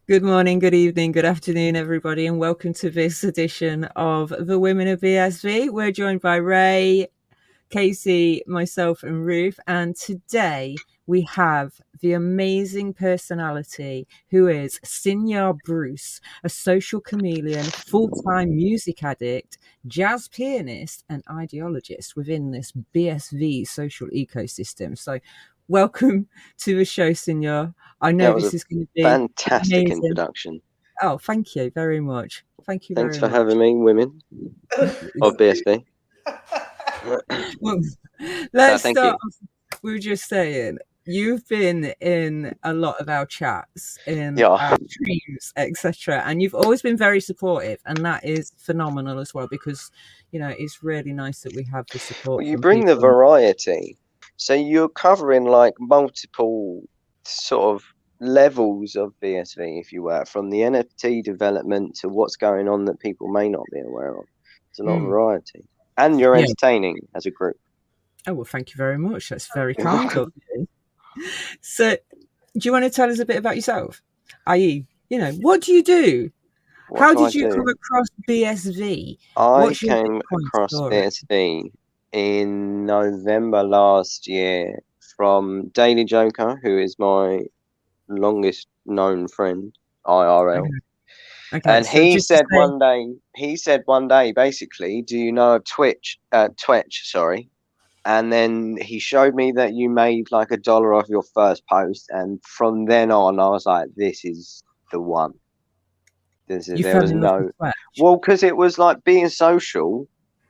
Good morning, good evening, good afternoon, everybody, and welcome to this edition of the Women of BSV. We're joined by Ray, Casey, myself, and Ruth, and today we have the amazing personality who is Senor Bruce, a social chameleon, full-time music addict, jazz pianist, and ideologist within this BSV social ecosystem. So, welcome to the show, Senor. I know That was a this is going to be fantastic amazing. introduction. Oh, thank you very much. Thank you Thanks very for much. having me, women of BSV. Well, No, let's thank start you. off with just saying you've been in a lot of our chats, in Yeah. our streams, etc., and you've always been very supportive, and that is phenomenal as well because it's really nice that we have the Well, support you from bring the people. variety. So you're covering like multiple sort of levels of BSV, if you were, from the NFT development to what's going on that people may not be aware of. It's a lot of Mm, variety. And you're yeah. entertaining as a group. Oh well, thank you very much. That's very You're kind of welcome. you. So, do you want to tell us a bit about yourself? I.e., what do you do? What How do I did you do? come across BSV? I What's your came Bitcoin across story? BSV in November last year from Daily Joker, who is my longest known friend, Okay. IRL. Okay, And so just to say, he said one day, basically, do you know of Twitch, sorry. And then he showed me that you made like $1 off your first post. And from then on, I was like, this is the one. you There fell was in love with no, Fletch. well, because it was like being social,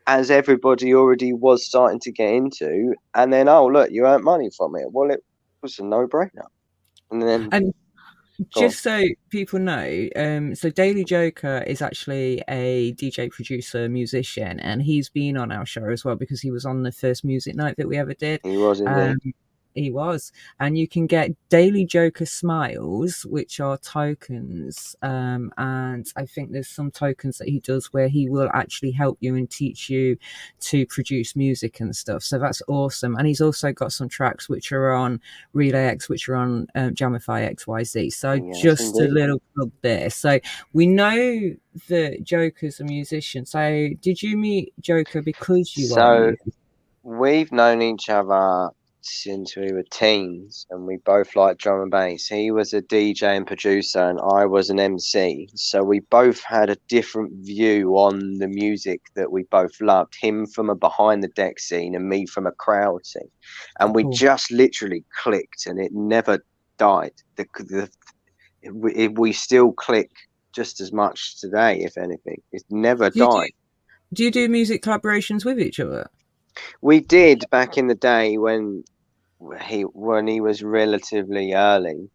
as everybody already was starting to get into, and then oh look, you earned money from it. Well, it was a no-brainer. And then And go on. just so people know, so Daily Joker is actually a DJ, producer, musician, and he's been on our show as well because he was on the first music night that we ever did. He was Um, indeed. he was, and you can get Daily Joker Smiles, which are tokens, and I think there's some tokens that he does where he will actually help you and teach you to produce music and stuff. So that's awesome. And he's also got some tracks which are on Relay X, which are on Jamify XYZ. So Yes, just a indeed. little plug there. So we know that Joker's a musician. So did you meet Joker because you are a So musician? we've known each other since we were teens, and we both liked drum and bass. He was a DJ and producer, and I was an MC. So we both had a different view on the music that we both loved. Him from a behind the deck scene, and me from a crowd scene. And we Cool. just literally clicked, and it never died. We still click just as much today, if anything. It's never Do you do, died. do you do music collaborations with each other? We did back in the day when he was relatively early,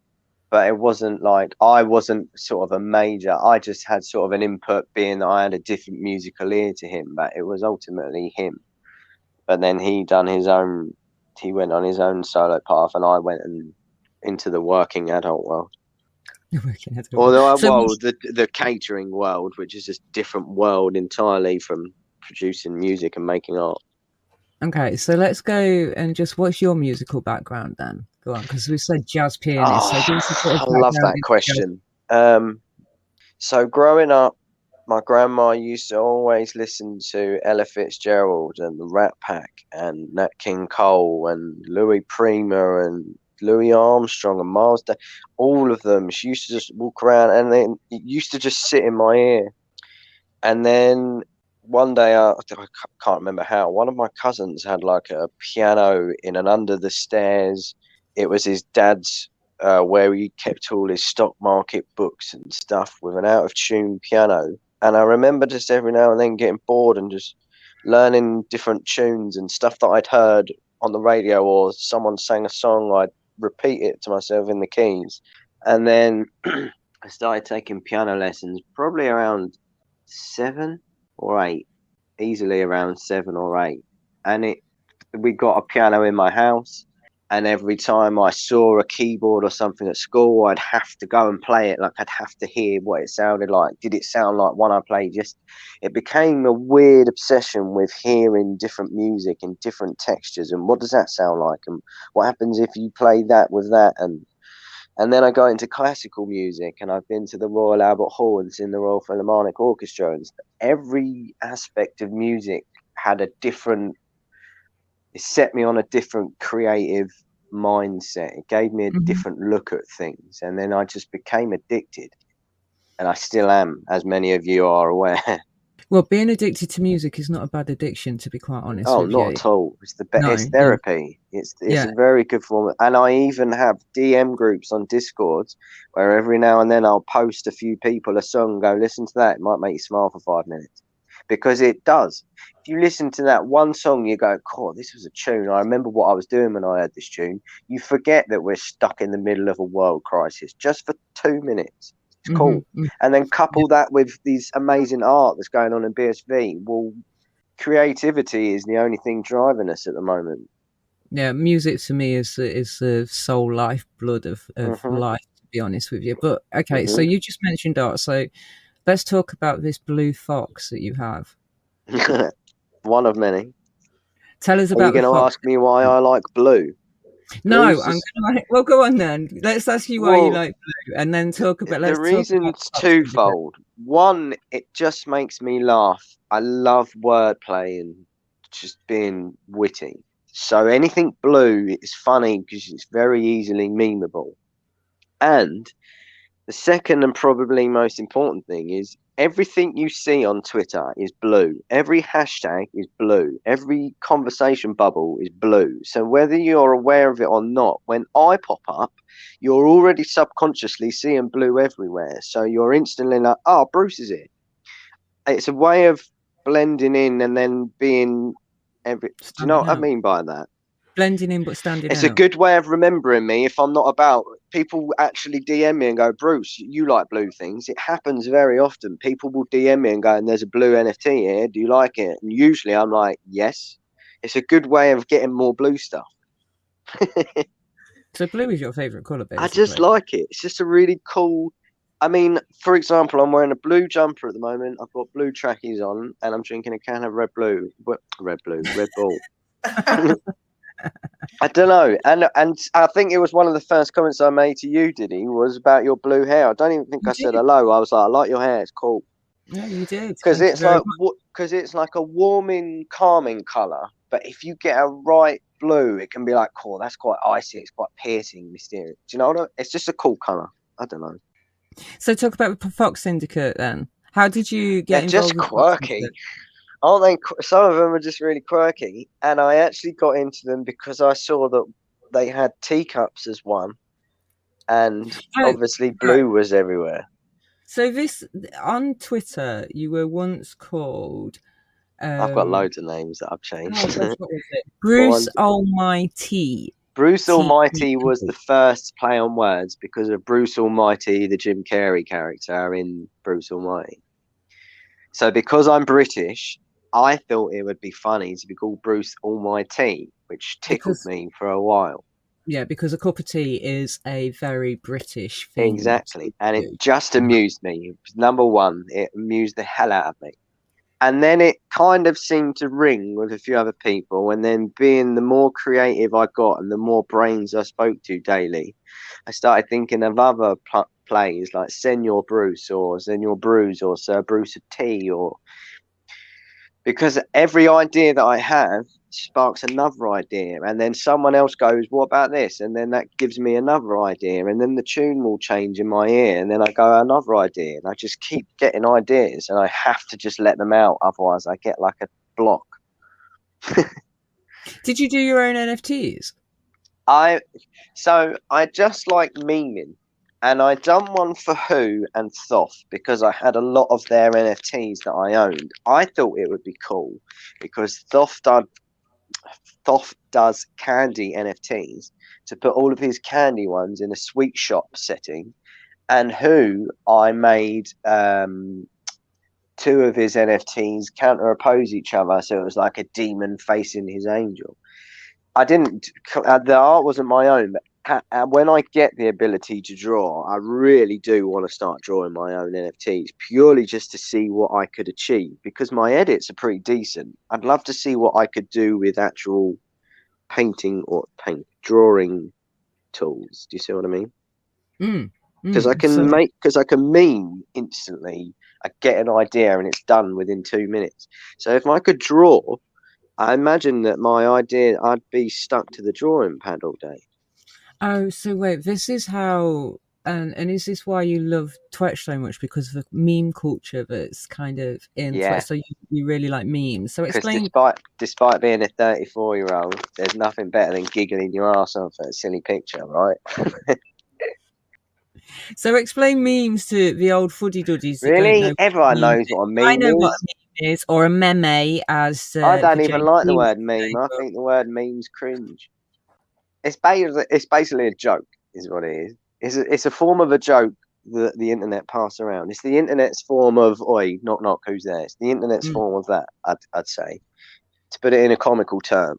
but it wasn't like I wasn't sort of a major. I just had sort of an input, being that I had a different musical ear to him, but it was ultimately him. But then he done his own. He went on his own solo path, and I went into the working adult world. You're working at all. Although, So well, the catering world, which is just different world entirely from producing music and making art. okay, so let's go and just what's your musical background then? Go on, because we said jazz pianist. So give us a bit Oh, of I love background that into jazz. question. So growing up, my grandma used to always listen to Ella Fitzgerald and the Rat Pack and Nat King Cole and Louis Prima and Louis Armstrong and Miles Davis, all of them. She used to just walk around and then it used to just sit in my ear. And then one day, can't remember how, one of my cousins had like a piano in an under the stairs. It was his dad's, where he kept all his stock market books and stuff, with an out of tune piano. And I remember just every now and then getting bored and just learning different tunes and stuff that I'd heard on the radio, or someone sang a song, I'd repeat it to myself in the keys. And then I started taking piano lessons probably around 7 or 8, easily around 7 or 8. And we got a piano in my house, and every time I saw a keyboard or something at school, I'd have to go and play it. Like, I'd have to hear what it sounded like. Did it sound like one I played? Just, it became a weird obsession with hearing different music and different textures, and what does that sound like, and what happens if you play that with that. And And then I got into classical music, and I've been to the Royal Albert Hall and seen the Royal Philharmonic Orchestra, and every aspect of music had a different, it set me on a different creative mindset. It gave me a Mhm. different look at things, and then I just became addicted, and I still am, as many of you are aware. Well, being addicted to music is not a bad addiction, to be quite honest Oh, with not you. at all. It's it's No, yeah, therapy. It's yeah. a very good form, and I even have DM groups on Discord where every now and then I'll post a few people a song, go listen to that. It might make you smile for 5 minutes, because it does. If you listen to that one song, you go, "Cool, this was a tune. I remember what I was doing when I heard this tune." You forget that we're stuck in the middle of a world crisis just for 2 minutes. It's Hmm. cool, and then Yeah, couple that with these amazing art that's going on in BSV. Well, creativity is the only thing driving us at the moment. yeah. Music to me is the soul lifeblood of Hmm. life, to be honest with you. But okay, so Hmm. you just mentioned art. So let's talk about this blue fox that you have. One of many. Tell us Are you about the going to fox. ask me why I like blue? No, Blue's I'm just, gonna like. Well, go on then. Let's ask you why you well, like blue, and then talk about. the Let's talk about reason's the fox in a bit. twofold. One, it just makes me laugh. I love wordplay and just being witty. So anything blue is funny because it's very easily memeable. And the second and probably most important thing is everything you see on Twitter is blue. Every hashtag is blue. Every conversation bubble is blue. So whether you're aware of it or not, when I pop up, you're already subconsciously seeing blue everywhere. So you're instantly like, oh, Bruce is here. It's a way of blending in and then being do you know Standing what I out, mean by that? blending in but standing It's a out. good way of remembering me if I'm not about. People actually DM me and go, Bruce, you like blue things. It happens very often. People will DM me and go, and there's a blue NFT here. Do you like it? And usually I'm like, yes. It's a good way of getting more blue stuff. So blue is your favorite color, I just basically. like it. It's just a really cool. I mean, for example, I'm wearing a blue jumper at the moment. I've got blue trackies on, and I'm drinking a can of Red Bull. I don't know, and I think it was one of the first comments I made to you, Diddy, was about your blue hair. I don't even think You I said did. hello. I was like, I like your hair. It's cool Yeah, you did. because Thank you it's very like much. because it's like a warming, calming color. But if you get a right blue, it can be like, cool. That's quite icy. It's quite piercing, mysterious. Do you know what? It's just a cool color. I don't know. So talk about the Fox Syndicate then. How did you They're get just involved with Fox Syndicate? quirky, aren't they? Some of them are just really quirky, and I actually got into them because I saw that they had teacups as one, and Oh, obviously right. blue was everywhere. So this on Twitter, you were once called. I've got Um, loads of names that I've oh changed. gosh, what was it? Go Bruce on. Almighty. Bruce T. Almighty was the first play on words because of Bruce Almighty, the Jim Carrey character in Bruce Almighty. So because I'm British, I thought it would be funny to be called Bruce Almighty, which tickled Because me for a while. yeah, because a cup of tea is a very British thing to Exactly. And it do. just amused me. It was number one. It amused the hell out of me. And then it kind of seemed to ring with a few other people. And then, being the more creative I got and the more brains I spoke to daily, I started thinking of other plays like Senor Bruce or Senor Bruce or Sir Bruce of Tea, or because every idea that I have sparks another idea, and then someone else goes, what about this? And then that gives me another idea, and then the tune will change in my ear, and then I go another idea, and I just keep getting ideas, and I have to just let them out, otherwise I get like a block. Did you do your own NFTs? I So I just like memeing, and I done one for Who and Thoth because I had a lot of their NFTs that I owned. I thought it would be cool because Thoth does candy NFTs, to put all of his candy ones in a sweet shop setting. And Who, I made two of his NFTs counter oppose each other, so it was like a demon facing his angel. I didn't. The art wasn't my own, but when I get the ability to draw, I really do want to start drawing my own NFTs, purely just to see what I could achieve. Because my edits are pretty decent. I'd love to see what I could do with actual painting or paint drawing tools. Do you see what I mean? Because I can meme instantly. I get an idea and it's done within 2 minutes. So if I could draw, I imagine that my idea, I'd be stuck to the drawing pad all day. Oh, so wait, this is how, and is this why you love Twitch so much? Because of the meme culture that's kind of in Twitch. Yeah. So you really like memes. So Because explain. despite being a 34-year-old, there's nothing better than giggling your ass off at a silly picture, right? So explain memes to the old fuddy duddies that don't know Really? what a Everyone meme knows is. what a I meme know what is. a meme is, or a meme, as I the don't even Gen like the Z would word say. meme. I But think the word meme's cringe. It's basically a joke, is what it is. It's a form of a joke that the internet pass around. It's the internet's form of "oi, knock knock, who's there?" It's the internet's mm. form of that. I'd say, to put it in a comical term.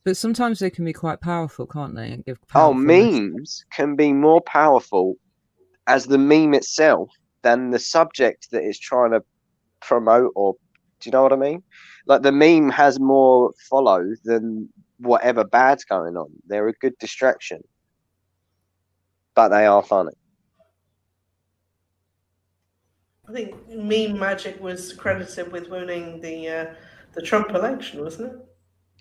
But sometimes they can be quite powerful, can't they? And give Oh, powerful messages. memes can be more powerful as the meme itself than the subject that it's trying to promote, or do you know what I mean? Like the meme has more follow than whatever bad's going on. They're a good distraction, but they are funny. I think meme magic was credited with winning the Trump election, wasn't it?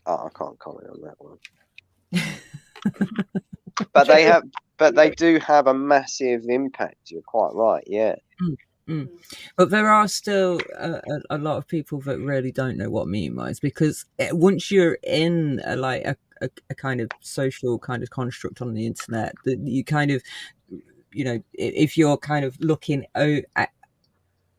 Oh, I can't comment on that one. But they do have a massive impact. You're quite right. Yeah. But there are still a lot of people that really don't know what meme is, because once you're in a kind of social kind of construct on the internet, that you kind of, if you're kind of looking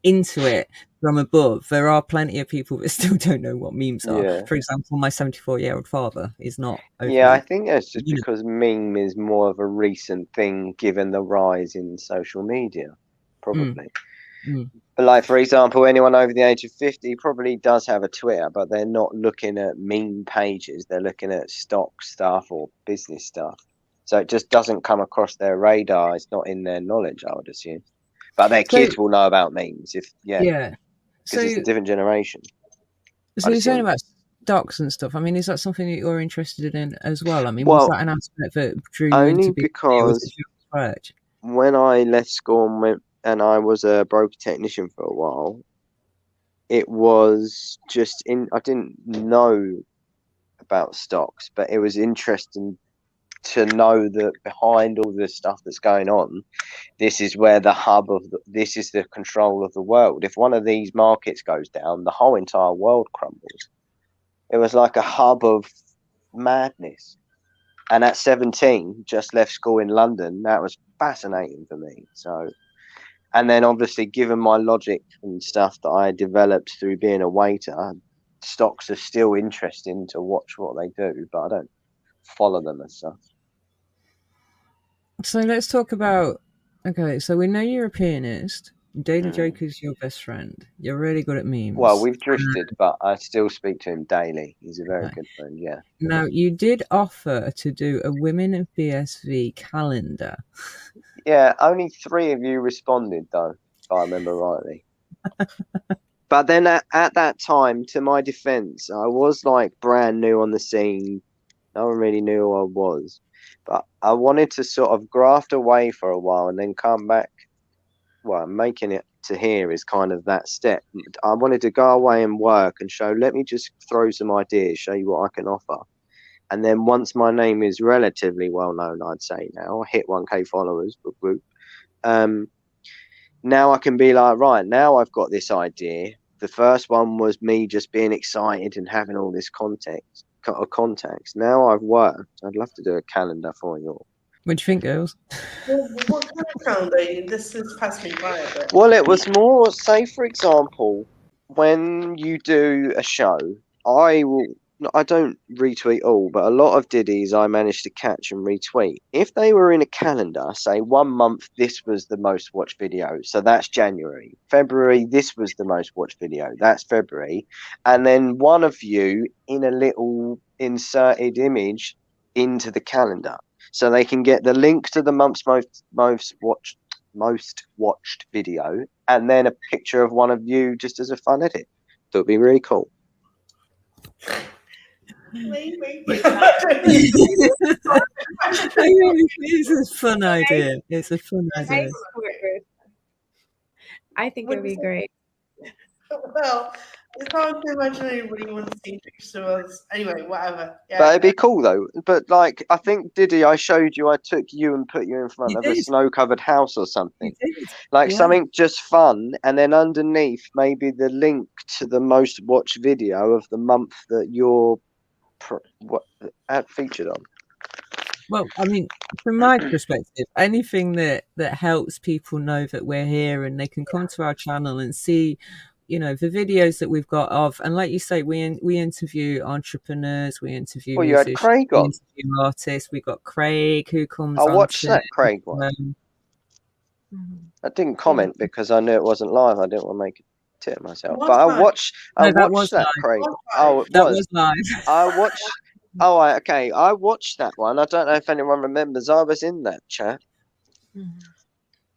into it from above, there are plenty of people that still don't know what memes are. Yeah. For example, my 74-year-old father is not Yeah, I overly. think that's just because meme is more of a recent thing given the rise in social media, probably. But like, for example, anyone over the age of 50 probably does have a Twitter, but they're not looking at meme pages. They're looking at stock stuff or business stuff. So it just doesn't come across their radar. It's not in their knowledge, I would assume. But their So kids will know about memes yeah. because it's a different generation. So I'd you're saying assume. about stocks and stuff. I mean, is that something that you're interested in as well? I mean, was Well, that an aspect that drew you only into BSV, or was it because just scratch? when I left school and I was a broker technician for a while, it was just I didn't know about stocks, but it was interesting to know that behind all the stuff that's going on, this is where the hub of this is the control of the world. If one of these markets goes down, the whole entire world crumbles. It was like a hub of madness. And at 17, just left school in London. That was fascinating for me. So, and then obviously, given my logic and stuff that I developed through being a waiter, stocks are still interesting to watch what they do, but I don't follow them as such. So let's talk about. Okay, so we know you're a pianist. Daily Joker's your best friend. You're really good at Well, memes. we've drifted, but I still speak to him daily. He's a very good friend, yeah. Now, you did offer to do a Women of BSV calendar. Yeah, only 3 of you responded, though, if I remember rightly. But then at that time, to my defense, I was like brand new on the scene. No one really knew who I was. But I wanted to sort of graft away for a while and then come back. Well, making it to here is kind of that step. I wanted to go away and work and show, let me just throw some ideas, show you what I can offer. And then once my name is relatively well known, I'd say now, I hit 1K followers, now I can be like, right, now I've got this idea. The first one was me just being excited and having all this contacts. Now I've worked. I'd love to do a calendar for you all. What do you think, girls? What kind of calendar? This has passed me by a bit. Well, it was more, say, for example, when you do a show, I don't retweet all, but a lot of Diddy's I managed to catch and retweet. If they were in a calendar, say 1 month, this was the most watched video, so that's January. February, this was the most watched video, that's February. And then one of you in a little inserted image into the calendar. So they can get the link to the month's most watched video, and then a picture of one of you just as a fun edit. That would be really cool. Maybe. It's a fun idea. It's a fun I idea. support Ruth. I think it would be great. Well, it's hard to imagine anybody wants to see pictures of us. Anyway, whatever. Yeah. But it'd be cool though. But like, I think Diddy, I showed you. I took you and put you in front You of a did. snow-covered house or something. You did. Like Yeah. something just fun, and then underneath maybe the link to the most watched video of the month that you're featured on. Well, I mean, from my perspective, anything that helps people know that we're here and they can come to our channel and see, you know, the videos that we've got of, and like you say, we interview entrepreneurs, we interview Well, you had musicians, Craig we on. interview artists. We got Craig who comes. I watched on that Craig one. I didn't comment because I knew it wasn't live. I didn't want to make a tit of myself. It was But I live. watched. No, I that watched was that live. Craig. It was Oh, it That was. was live. I watched. Oh, okay. I watched that one. I don't know if anyone remembers. I was in that chat.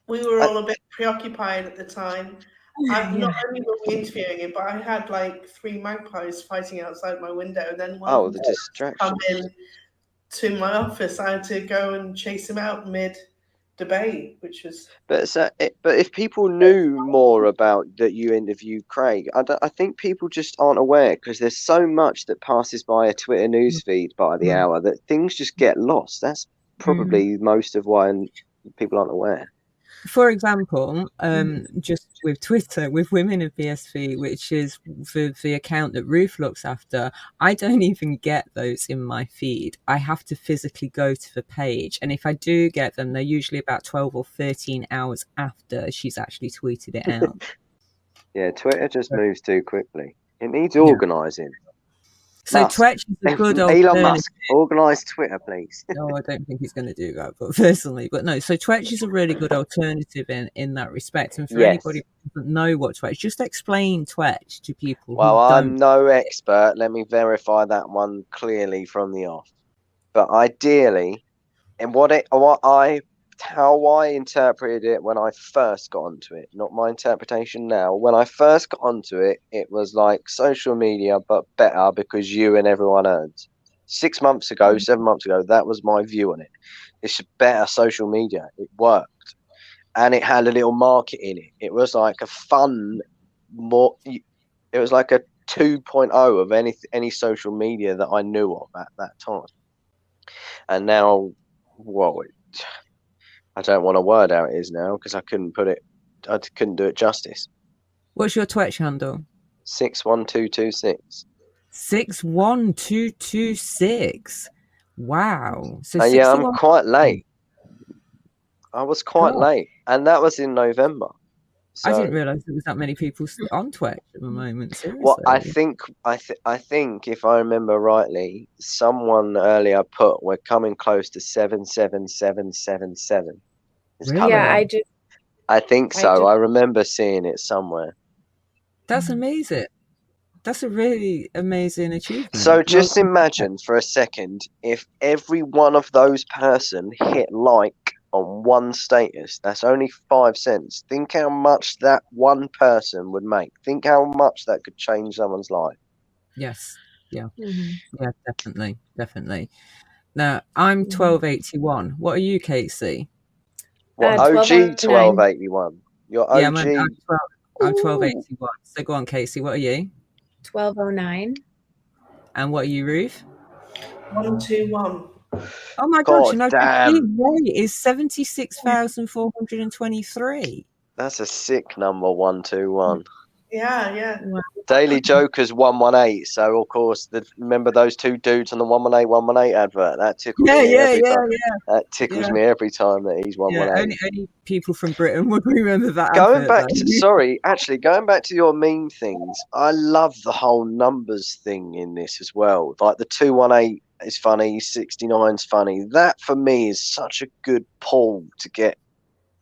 We were all a bit preoccupied at the time. Not only were we interviewing him, but I had like 3 magpies fighting outside my window. And then one of The them distraction. come in to my office. I had to go and chase him out mid-debate, which was... But if people knew more about that you interviewed Craig, I think people just aren't aware because there's so much that passes by a Twitter newsfeed by the hour that things just get lost. That's probably most of why people aren't aware. For example, just with Twitter, with Women of BSV, which is the account that Ruth looks after, I don't even get those in my feed. I have to physically go to the page. And if I do get them, they're usually about 12 or 13 hours after she's actually tweeted it out. Yeah, Twitter just moves too quickly. It needs organising. So Musk. Twitch is a good Elon Musk, organise Twitter, please. No, I don't think he's going to do that, but personally, but no. So Twitch is a really good alternative in that respect. And for anybody who doesn't know what Twitch, just explain Twitch to people. Well, who I'm no expert. Let me verify that one clearly from the off. But ideally, and how I interpreted it when I first got onto it, not my interpretation now. When I first got onto it, it was like social media, but better because you and everyone earns. 6 months ago, 7 months ago, that was my view on it. It's better social media. It worked. And it had a little market in it. It was like a fun, it was like a 2.0 of any social media that I knew of at that time. And now, I don't want to word how it is now because I couldn't do it justice. What's your Twitch handle? 61226. 61226. Wow. So I'm quite late. I was quite late, and that was in November. So, I didn't realise there was that many people on Twitch at the moment. Seriously. Well, I think if I remember rightly, someone earlier put we're coming close to 77777. Really? Yeah, I think so. I remember seeing it somewhere. That's amazing. That's a really amazing achievement. So just imagine for a second if every one of those person hit like on one status, that's only 5 cents. Think how much that one person would make. Think how much that could change someone's life. Yes. Yeah. Yeah, definitely. Now, I'm 1281. What are you, Casey? What, OG 1281? You're OG. Yeah, I'm 1281. So go on, Casey. What are you? 1209. And what are you, Ruth? 121. Oh my gosh, the rate is 76,423. That's a sick number, 121. Yeah. Daily Joker's 118. So of course, remember those two dudes on the 118 advert? That tickles me every time. That tickles me every time that he's 118. Only people from Britain would remember that. Going back to your meme things, I love the whole numbers thing in this as well. Like the 218 is funny, 69's funny. That for me is such a good pull to get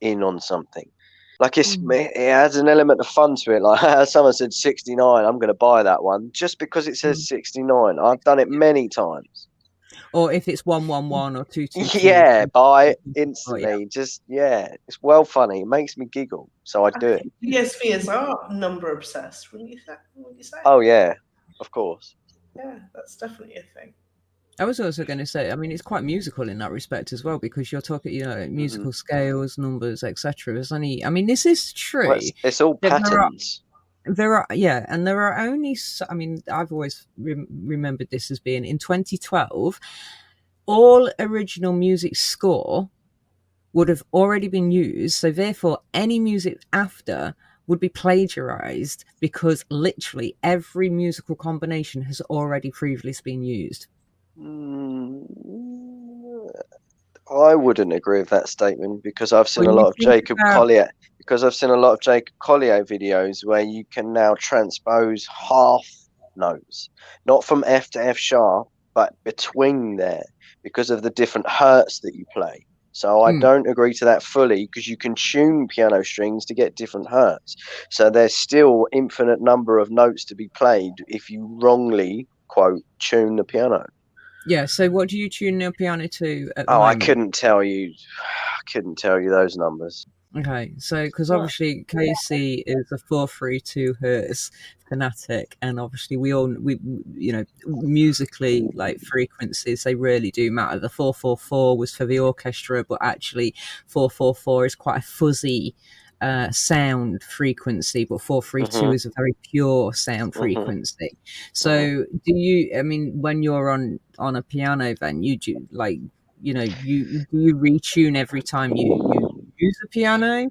in on something. Like it adds an element of fun to it. Like someone said 69, I'm going to buy that one just because it says 69. I've done it many times. Or if it's 111 or 222. Yeah, buy instantly. Just it's well funny. It makes me giggle, so I do it. BSVs are number obsessed. Wouldn't you say? Oh yeah, of course. Yeah, that's definitely a thing. I was also going to say, I mean, it's quite musical in that respect as well, because you're talking, musical scales, numbers, etc. There's only, I mean, this is true. Well, it's all patterns. There are, yeah, and there are only, I mean, I've always remembered this as being in 2012, all original music score would have already been used. So therefore, any music after would be plagiarized because literally every musical combination has already previously been used. I wouldn't agree with that statement because I've seen a lot of Jacob Collier. Because I've seen a lot of Jacob Collier videos where you can now transpose half notes, not from F to F sharp, but between there because of the different hertz that you play. So I don't agree to that fully because you can tune piano strings to get different hertz. So there's still infinite number of notes to be played if you wrongly, quote, tune the piano. Yeah, so what do you tune your piano to at the moment? I couldn't tell you those numbers. Okay, so because obviously Casey is a 432 hertz fanatic, and obviously we musically, like frequencies, they really do matter. The 444 was for the orchestra, but actually 444 is quite a fuzzy sound frequency, but 432 is a very pure sound frequency. So do you, I mean, when you're on a piano, then you do, like, do you retune every time you use the piano?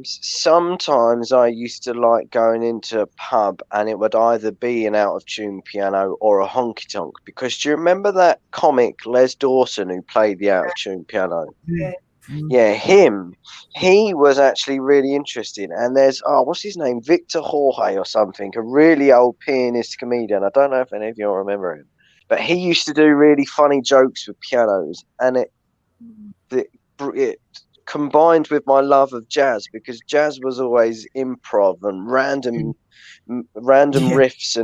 Sometimes I used to like going into a pub and it would either be an out of tune piano or a honky tonk, because do you remember that comic Les Dawson who played the out of tune piano? Yeah, him. He was actually really interesting. And there's what's his name? Victor Jorge or something, a really old pianist comedian. I don't know if any of you remember him. But he used to do really funny jokes with pianos, and it combined with my love of jazz, because jazz was always improv and random riffs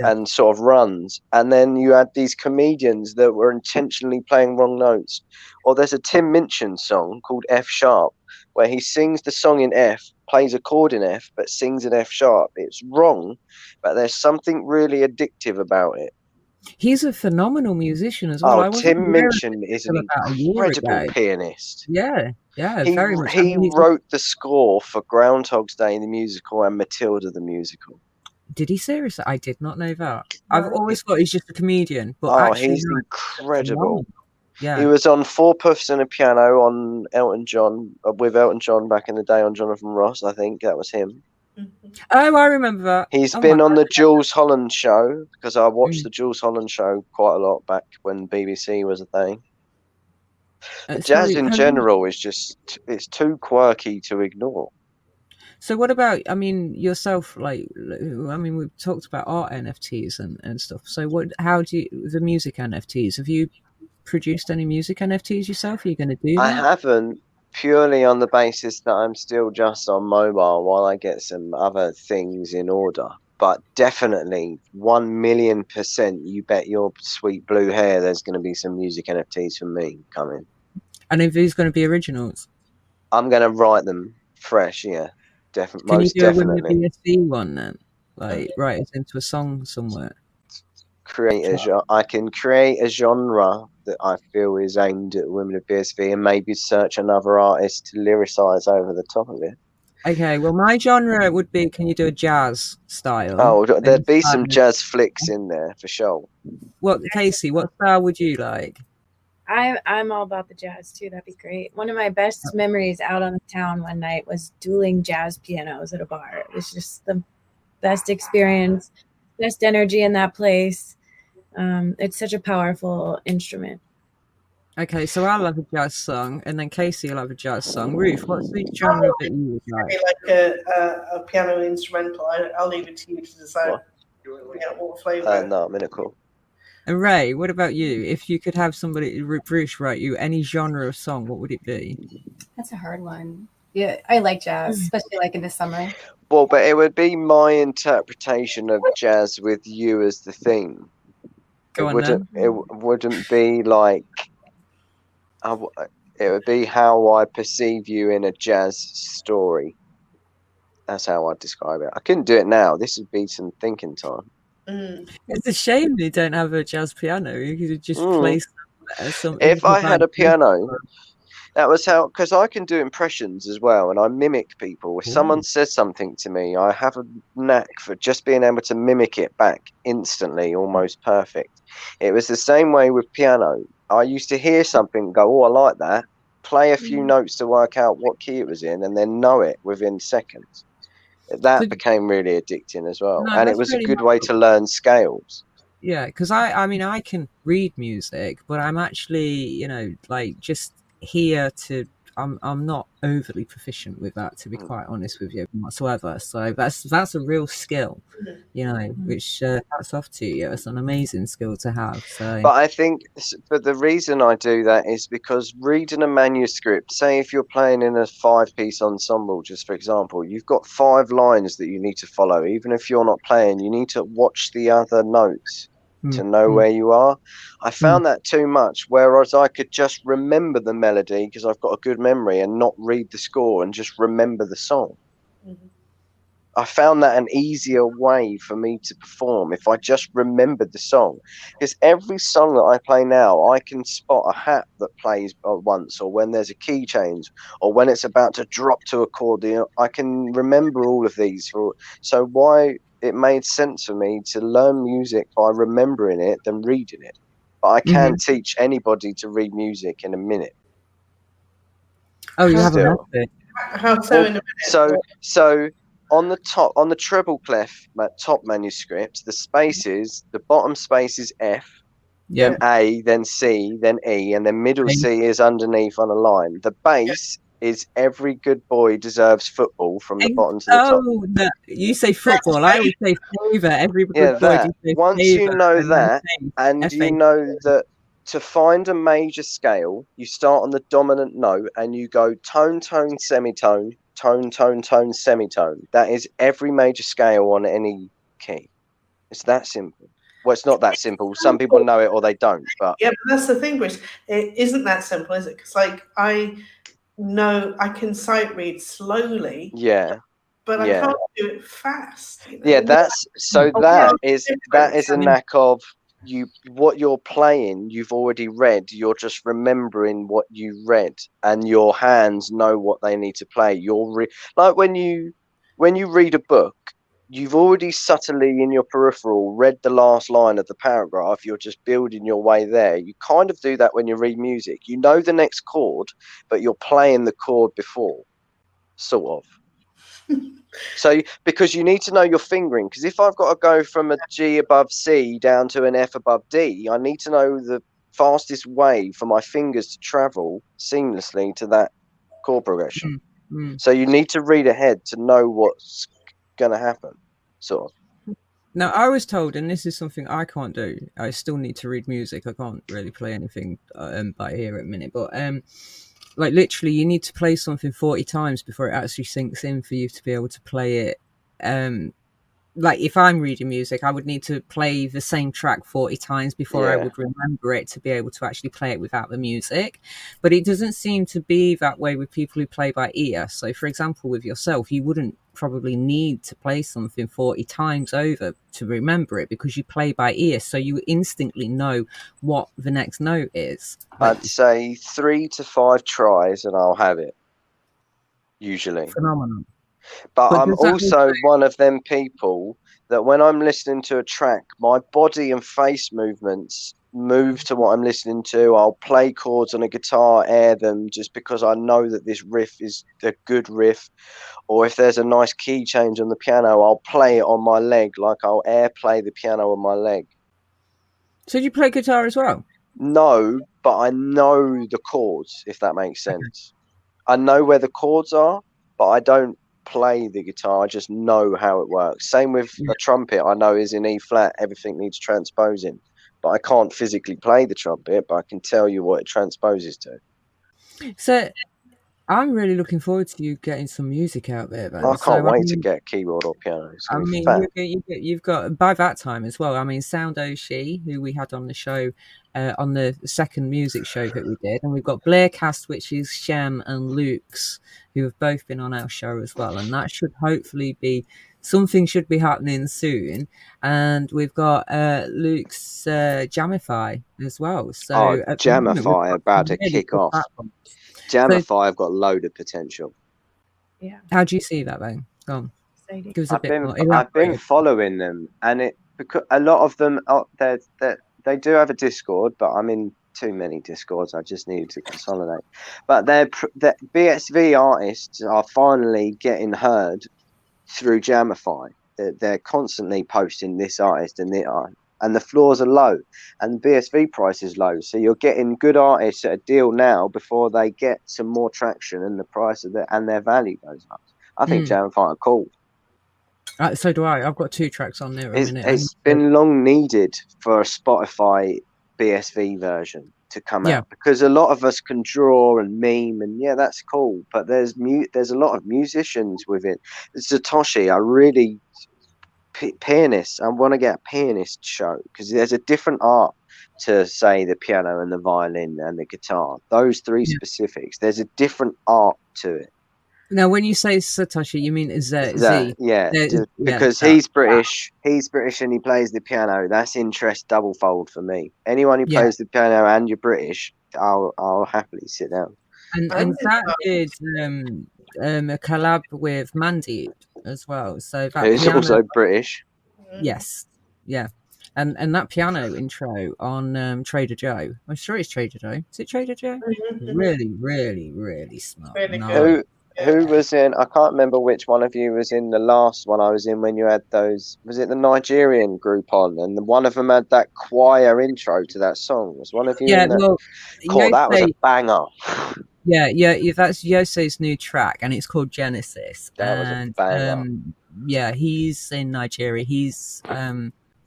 and sort of runs, and then you had these comedians that were intentionally playing wrong notes. Or there's a Tim Minchin song called F sharp where he sings the song in F, plays a chord in F, but sings in F sharp. It's wrong, but there's something really addictive about it. He's a phenomenal musician as well. Tim Minchin is an incredible pianist. Yeah, very much. He wrote the score for Groundhog's Day the musical and Matilda the musical. Did he seriously? I did not know that. I've always thought he's just a comedian, but actually, he's incredible. Yeah, he was on Four Puffs and a Piano on Elton John, with Elton John back in the day on Jonathan Ross. I think that was him. Oh, I remember that. He's been on the Jules Holland show, because I watched the Jules Holland show quite a lot back when BBC was a thing. Jazz in general is it's too quirky to ignore. So what about, I mean, yourself, like, I mean, we've talked about art NFTs and stuff. So the music NFTs, have you produced any music NFTs yourself? Are you going to do that? I haven't, purely on the basis that I'm still just on mobile while I get some other things in order. But definitely 1,000,000%, you bet your sweet blue hair there's going to be some music NFTs from me coming. And are these going to be originals? I'm going to write them fresh, yeah. Definitely. Can you do a womenofBSV one then? Like, write it into a song somewhere? I can create a genre that I feel is aimed at womenofBSV and maybe search another artist to lyricize over the top of it. Okay, well, my genre would be, can you do a jazz style? Oh, there'd be some jazz flicks in there for sure. Casey, what style would you like? I'm all about the jazz too. That'd be great. One of my best memories out on the town one night was dueling jazz pianos at a bar. It was just the best experience, best energy in that place. It's such a powerful instrument. Okay, so I'll have a jazz song, and then Casey will have a jazz song. Ruth, what's the genre that you would like? Like a piano instrumental. I'll leave it to you to decide what flavor. No, I'm in a call. And Ray, what about you? If you could have somebody, Bruce, write you any genre of song, what would it be? That's a hard one. Yeah, I like jazz, especially like in the summer. Well, but it would be my interpretation of jazz with you as the theme. It wouldn't be like. It would be how I perceive you in a jazz story. That's how I'd describe it. I couldn't do it now. This would be some thinking time. It's a shame you don't have a jazz piano. You could just play some. If I had a piano, that was how, because I can do impressions as well, and I mimic people. If someone says something to me, I have a knack for just being able to mimic it back instantly, almost perfect. It was the same way with piano. I used to hear something, go, oh, I like that, play a few notes to work out what key it was in, and then know it within seconds. That became really addicting as well, and it was a good way to learn scales. Yeah, because I mean, I can read music, but I'm actually, like just here to. I'm not overly proficient with that, to be quite honest with you, whatsoever. So that's a real skill, which hats off to you. It's an amazing skill to have. So, but I think, but the reason I do that is because reading a manuscript, say if you're playing in a 5-piece ensemble, just for example, you've got 5 lines that you need to follow. Even if you're not playing, you need to watch the other notes to know where you are. I found that too much, whereas I could just remember the melody because I've got a good memory and not read the score and just remember the song. I found that an easier way for me to perform if I just remembered the song. Because every song that I play now, I can spot a hat that plays once, or when there's a key change, or when it's about to drop to a chord. I can remember all of these. So why it made sense for me to learn music by remembering it than reading it. But I can teach anybody to read music in a minute. Oh, you have a method. How so in a minute? So on the treble clef top manuscript, the spaces, the bottom space is F, then A, then C, then E, and then middle C is underneath on a line. The bass is every good boy deserves football from the bottom to the top. Oh, you say football. I always say favour. Every good boy deserves once favour, you know that, and you know that to find a major scale, you start on the dominant note and you go tone, tone, semitone, tone, tone, tone, semitone. That is every major scale on any key. It's that simple. Well, it's not that simple. Some people know it or they don't. But yeah, but that's the thing, Bruce. It isn't that simple, is it? Because like I know I can sight read slowly. Yeah. But I can't do it fast. Yeah, that is a knack of what you're playing. You've already read. You're just remembering what you read, and your hands know what they need to play. Like when you read a book, you've already subtly in your peripheral read the last line of the paragraph. You're just building your way there. You kind of do that when you read music. You know the next chord, but you're playing the chord before, sort of. So, because you need to know your fingering, because if I've got to go from a G above C down to an F above D, I need to know the fastest way for my fingers to travel seamlessly to that chord progression. So you need to read ahead to know what's going to happen, sort of. Now, I was told, and this is something I can't do, I still need to read music. I can't really play anything by ear at the minute, but like literally you need to play something 40 times before it actually sinks in for you to be able to play it. Like if I'm reading music, I would need to play the same track 40 times before I would remember it to be able to actually play it without the music. But it doesn't seem to be that way with people who play by ear. So for example, with yourself, you wouldn't probably need to play something 40 times over to remember it because you play by ear. So you instantly know what the next note is. I'd say 3 to 5 tries and I'll have it. Usually. Phenomenal. But I'm also one of them people that when I'm listening to a track, my body and face movements move to what I'm listening to. I'll play chords on a guitar, air them just because I know that this riff is a good riff. Or if there's a nice key change on the piano, I'll play it on my leg, like I'll air play the piano on my leg. So do you play guitar as well? No, but I know the chords, if that makes sense. I know where the chords are, but I don't play the guitar. I just know how it works. Same with a trumpet. I know is in E flat, everything needs transposing, but I can't physically play the trumpet, but I can tell you what it transposes to. So I'm really looking forward to you getting some music out there, then. I can't wait to get keyboard or piano. I mean, you've got by that time as well. I mean, Sound Oshi, who we had on the show, on the second music show that we did, and we've got Blaircast, which is Shem and Luke's, who have both been on our show as well, and that should hopefully be something should be happening soon, and we've got Luke's Jamify as well. So at the moment, we've Jamify got about some to really kick good off. platforms. Jamify have got a load of potential. Yeah. How do you see that, then? Go on. Exciting. Give us a bit more. I've been Elaborate. following them, and it because a lot of them they do have a Discord, but I'm in too many Discords. I just need to consolidate. But the BSV artists are finally getting heard through Jamify. They're constantly posting this artist and and the floors are low, and BSV price is low. So you're getting good artists at a deal now before they get some more traction and the price of and their value goes up. I think Jamify are cool. So do I. I've got 2 tracks on there a minute. It's been long needed for a Spotify BSV version to come out, because a lot of us can draw and meme, and that's cool. But there's a lot of musicians with it. Satoshi, I really pianist. I want to get a pianist show, because there's a different art to, say, the piano and the violin and the guitar. Those 3 specifics. There's a different art to it. Now, when you say Satoshi, you mean Z? Yeah, because he's British. He's British and he plays the piano. That's interest double fold for me. Anyone who plays the piano and you're British, I'll happily sit down. And that did a collab with Mandeep as well. So that who's also British. Yes, yeah. And that piano intro on Trader Joe. I'm sure it's Trader Joe. Is it Trader Joe? Really, really, really smart. Really good. Who was in? I can't remember which one of you was in the last one I was in when you had those. Was it the Nigerian group on? And one of them had that choir intro to that song. Was one of you in that? Well, cool, that was a banger. Yeah, that's Yose's new track, and it's called Genesis. That was a banger. He's in Nigeria. He's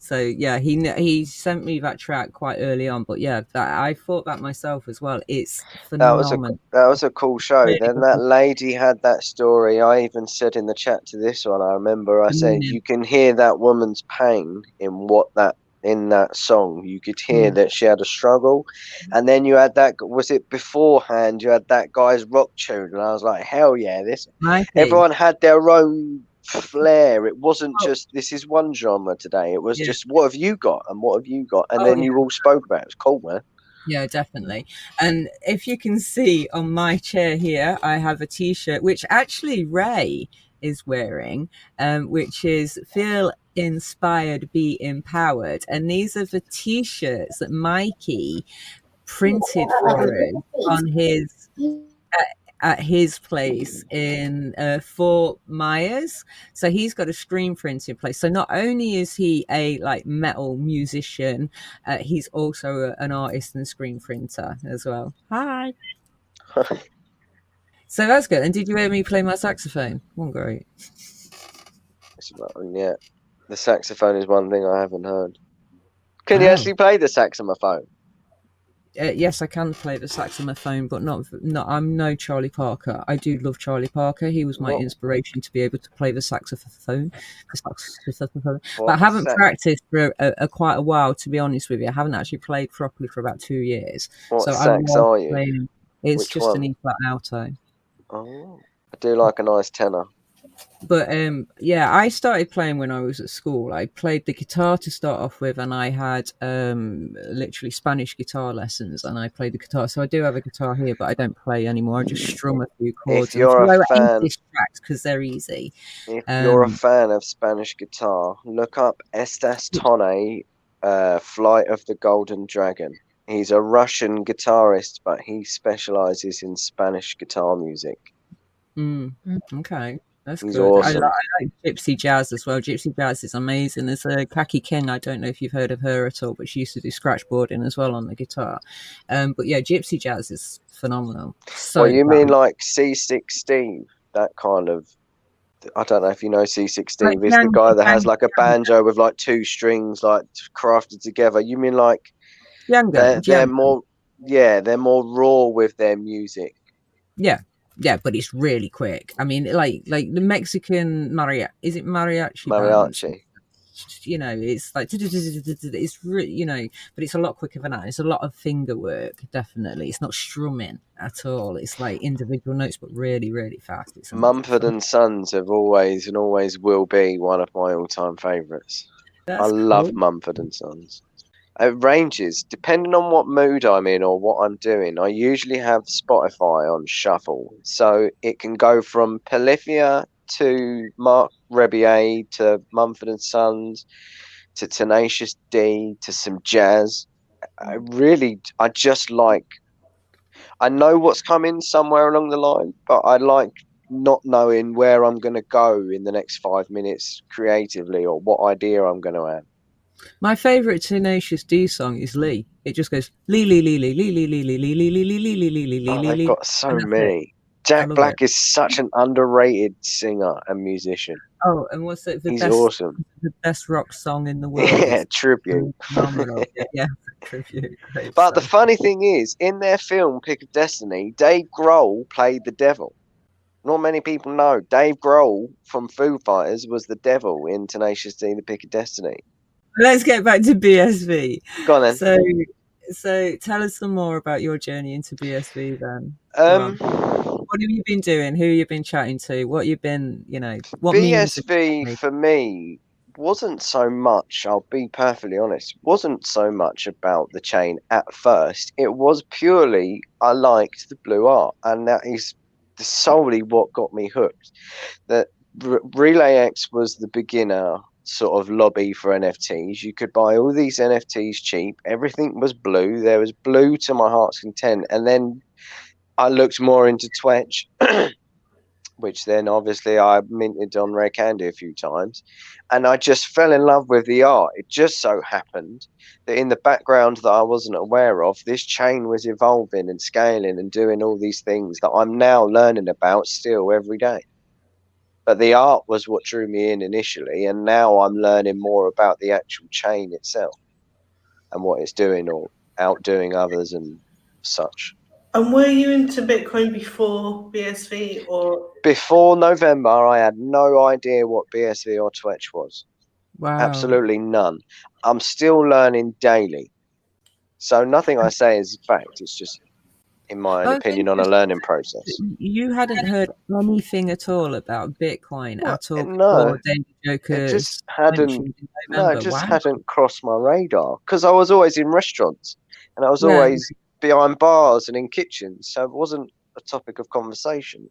he sent me that track quite early on, but I thought that myself as well. It's phenomenal. That was a cool show. Really then that lady had that story. I even said in the chat to this one, I remember I said, you can hear that woman's pain in that song. You could hear that she had a struggle. And then you had that, was it beforehand, you had that guy's rock tune, and I was like, hell yeah, everyone had their own flair. It wasn't just this is one genre today. It was just what have you got and what have you got, and then you all spoke about it. It's cool, man. Yeah, definitely. And if you can see on my chair here, I have a t-shirt which actually Ray is wearing, which is Feel Inspired, Be Empowered. And these are the t-shirts that Mikey printed for us on his at his place in Fort Myers. So he's got a screen printing place. So not only is he a metal musician, he's also an artist and screen printer as well. Hi. So that's good. And did you hear me play my saxophone? Great. Yeah, the saxophone is one thing I haven't heard. Can you actually play the saxophone? Yes, I can play the saxophone, but not. I'm no Charlie Parker. I do love Charlie Parker. He was my inspiration to be able to play the saxophone. But I haven't practiced for quite a while, to be honest with you. I haven't actually played properly for about 2 years. What sax are you? It's Which just one? An E flat alto. Oh, I do like a nice tenor. But I started playing when I was at school. I played the guitar to start off with, and I had literally Spanish guitar lessons, and I played the guitar. So I do have a guitar here, but I don't play anymore. I just strum a few chords. If you're a fan, English tracks because they're easy. If you're a fan of Spanish guitar, look up Estas Tone, Flight of the Golden Dragon. He's a Russian guitarist, but he specializes in Spanish guitar music. Okay. That's He's good. Awesome. I like Gypsy Jazz as well. Gypsy Jazz is amazing. There's a Kaki King. I don't know if you've heard of her at all, but she used to do scratchboarding as well on the guitar. But Gypsy Jazz is phenomenal. So you mean like C16? That kind of. I don't know if you know C16. It's the guy that has like a banjo with like 2 strings like crafted together. You mean like they're more raw with their music. Yeah, but it's really quick. I mean, like the Mexican mariachi. Is it mariachi? Mariachi. you know, it's like it's really, you know, but it's a lot quicker than that. It's a lot of finger work, definitely. It's not strumming at all. It's like individual notes, but really, really fast. It's Mumford and Sons have always and always will be one of my all-time favourites. I love cool. Mumford and Sons. It ranges depending on what mood I'm in or what I'm doing. I usually have Spotify on shuffle, so it can go from Polyphia to Mark Rebier to Mumford and Sons to Tenacious D to some jazz. I just like. I know what's coming somewhere along the line, but I like not knowing where I'm going to go in the next 5 minutes creatively or what idea I'm going to have. My favourite Tenacious D song is Lee. It just goes Lee Lee Lee Lee Lee Lee Lee Lee Lee Lee Lee Lee Lee Lee Lee Lee Oh, Lee they've Lee. got so many. Jack Black is such an underrated singer and musician. Oh, and what's it? He's awesome. The best rock song in the world. Yeah, tribute. Phenomenal. Yeah, tribute. Great But the song. funny thing is, in their film Pick of Destiny, Dave Grohl played the devil. Not many people know. Dave Grohl from Foo Fighters was the devil in Tenacious D, The Pick of Destiny. Let's get back to BSV. Go on then. So tell us some more about your journey into BSV then. What have you been doing? Who you been chatting to? What you've been, you know, what BSV for me wasn't so much, I'll be perfectly honest, wasn't so much about the chain at first. It was purely I liked the blue art, and that is solely what got me hooked. That Relay X was the beginner sort of lobby for NFTs. You could buy all these NFTs cheap. Everything was blue. There was blue to my heart's content. And then I looked more into Twitch, which then obviously I minted on Rare Candy a few times. And I just fell in love with the art. It just so happened that in the background that I wasn't aware of, this chain was evolving and scaling and doing all these things that I'm now learning about still every day. But the art was what drew me in initially, and now I'm learning more about the actual chain itself and what it's doing or outdoing others and such. And were you into Bitcoin before BSV or? Before November, I had no idea what BSV or Twitch was. Wow. Absolutely none. I'm still learning daily. So nothing I say is fact. It's just, in my opinion, on a learning process. You hadn't heard anything at all about Bitcoin at all? No. It just hadn't. No, it just hadn't crossed my radar because I was always in restaurants and I was always behind bars and in kitchens, so it wasn't a topic of conversation.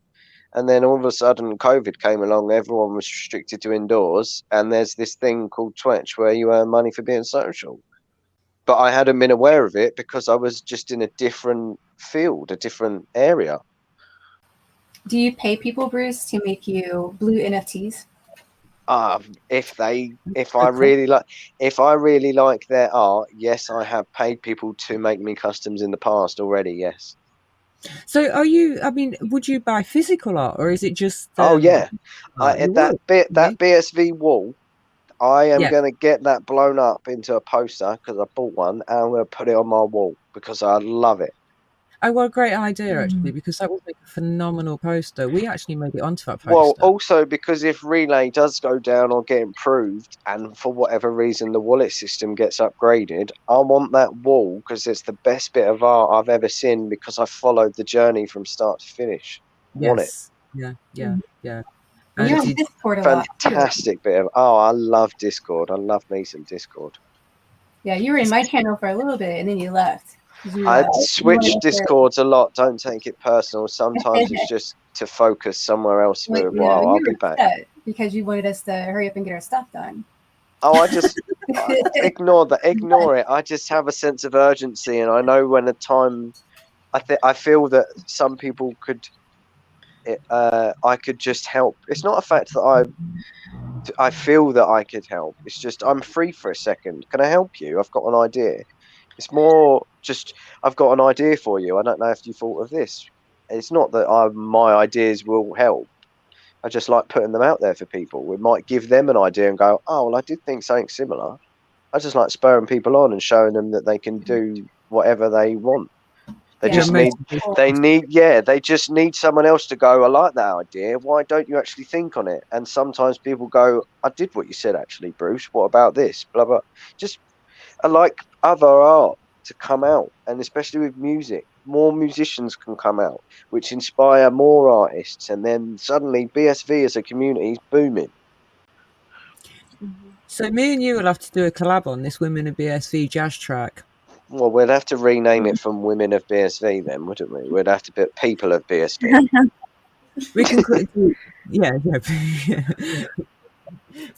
And then all of a sudden, COVID came along. Everyone was restricted to indoors, and there's this thing called Twitch where you earn money for being social. But I hadn't been aware of it because I was just in a different field, a different area. Do you pay people, Bruce, to make you blue NFTs? If I really like their art, yes, I have paid people to make me customs in the past already. Yes. So are you? I mean, would you buy physical art, or is it just? Oh yeah, that BSV wall. I am going to get that blown up into a poster because I bought one, and I'm going to put it on my wall because I love it. Oh, what a great idea, actually, because that would make a phenomenal poster. We actually made it onto that poster. Well, also because if Relay does go down or get improved, and for whatever reason the wallet system gets upgraded, I want that wall because it's the best bit of art I've ever seen because I followed the journey from start to finish. Want it. Yeah. And you're on Discord a lot. Fantastic bit of. Oh, I love Discord. I love me some Discord. Yeah, you were in my channel for a little bit and then you left. I switch Discords a lot. Don't take it personal. Sometimes it's just to focus somewhere else for a while. I'll be back. Because you wanted us to hurry up and get our stuff done. Oh, I just ignore that. Ignore it. I just have a sense of urgency, and I know when the time. I feel that some people could. I could just help. It's not a fact that I feel that I could help. It's just I'm free for a second. Can I help you? I've got an idea. It's more just I've got an idea for you. I don't know if you thought of this. It's not that my ideas will help. I just like putting them out there for people. We might give them an idea and go, oh, well, I did think something similar. I just like spurring people on and showing them that they can do whatever they want. They just need they just need someone else to go, I like that idea. Why don't you actually think on it? And sometimes people go, I did what you said actually, Bruce. What about this? Blah blah. Just I like other art to come out, and especially with music, more musicians can come out, which inspire more artists, and then suddenly BSV as a community is booming. So me and you will have to do a collab on this Women of BSV jazz track. Well, we'd have to rename it from Women of BSV then, wouldn't we? We'd have to put People of BSV. We can yeah.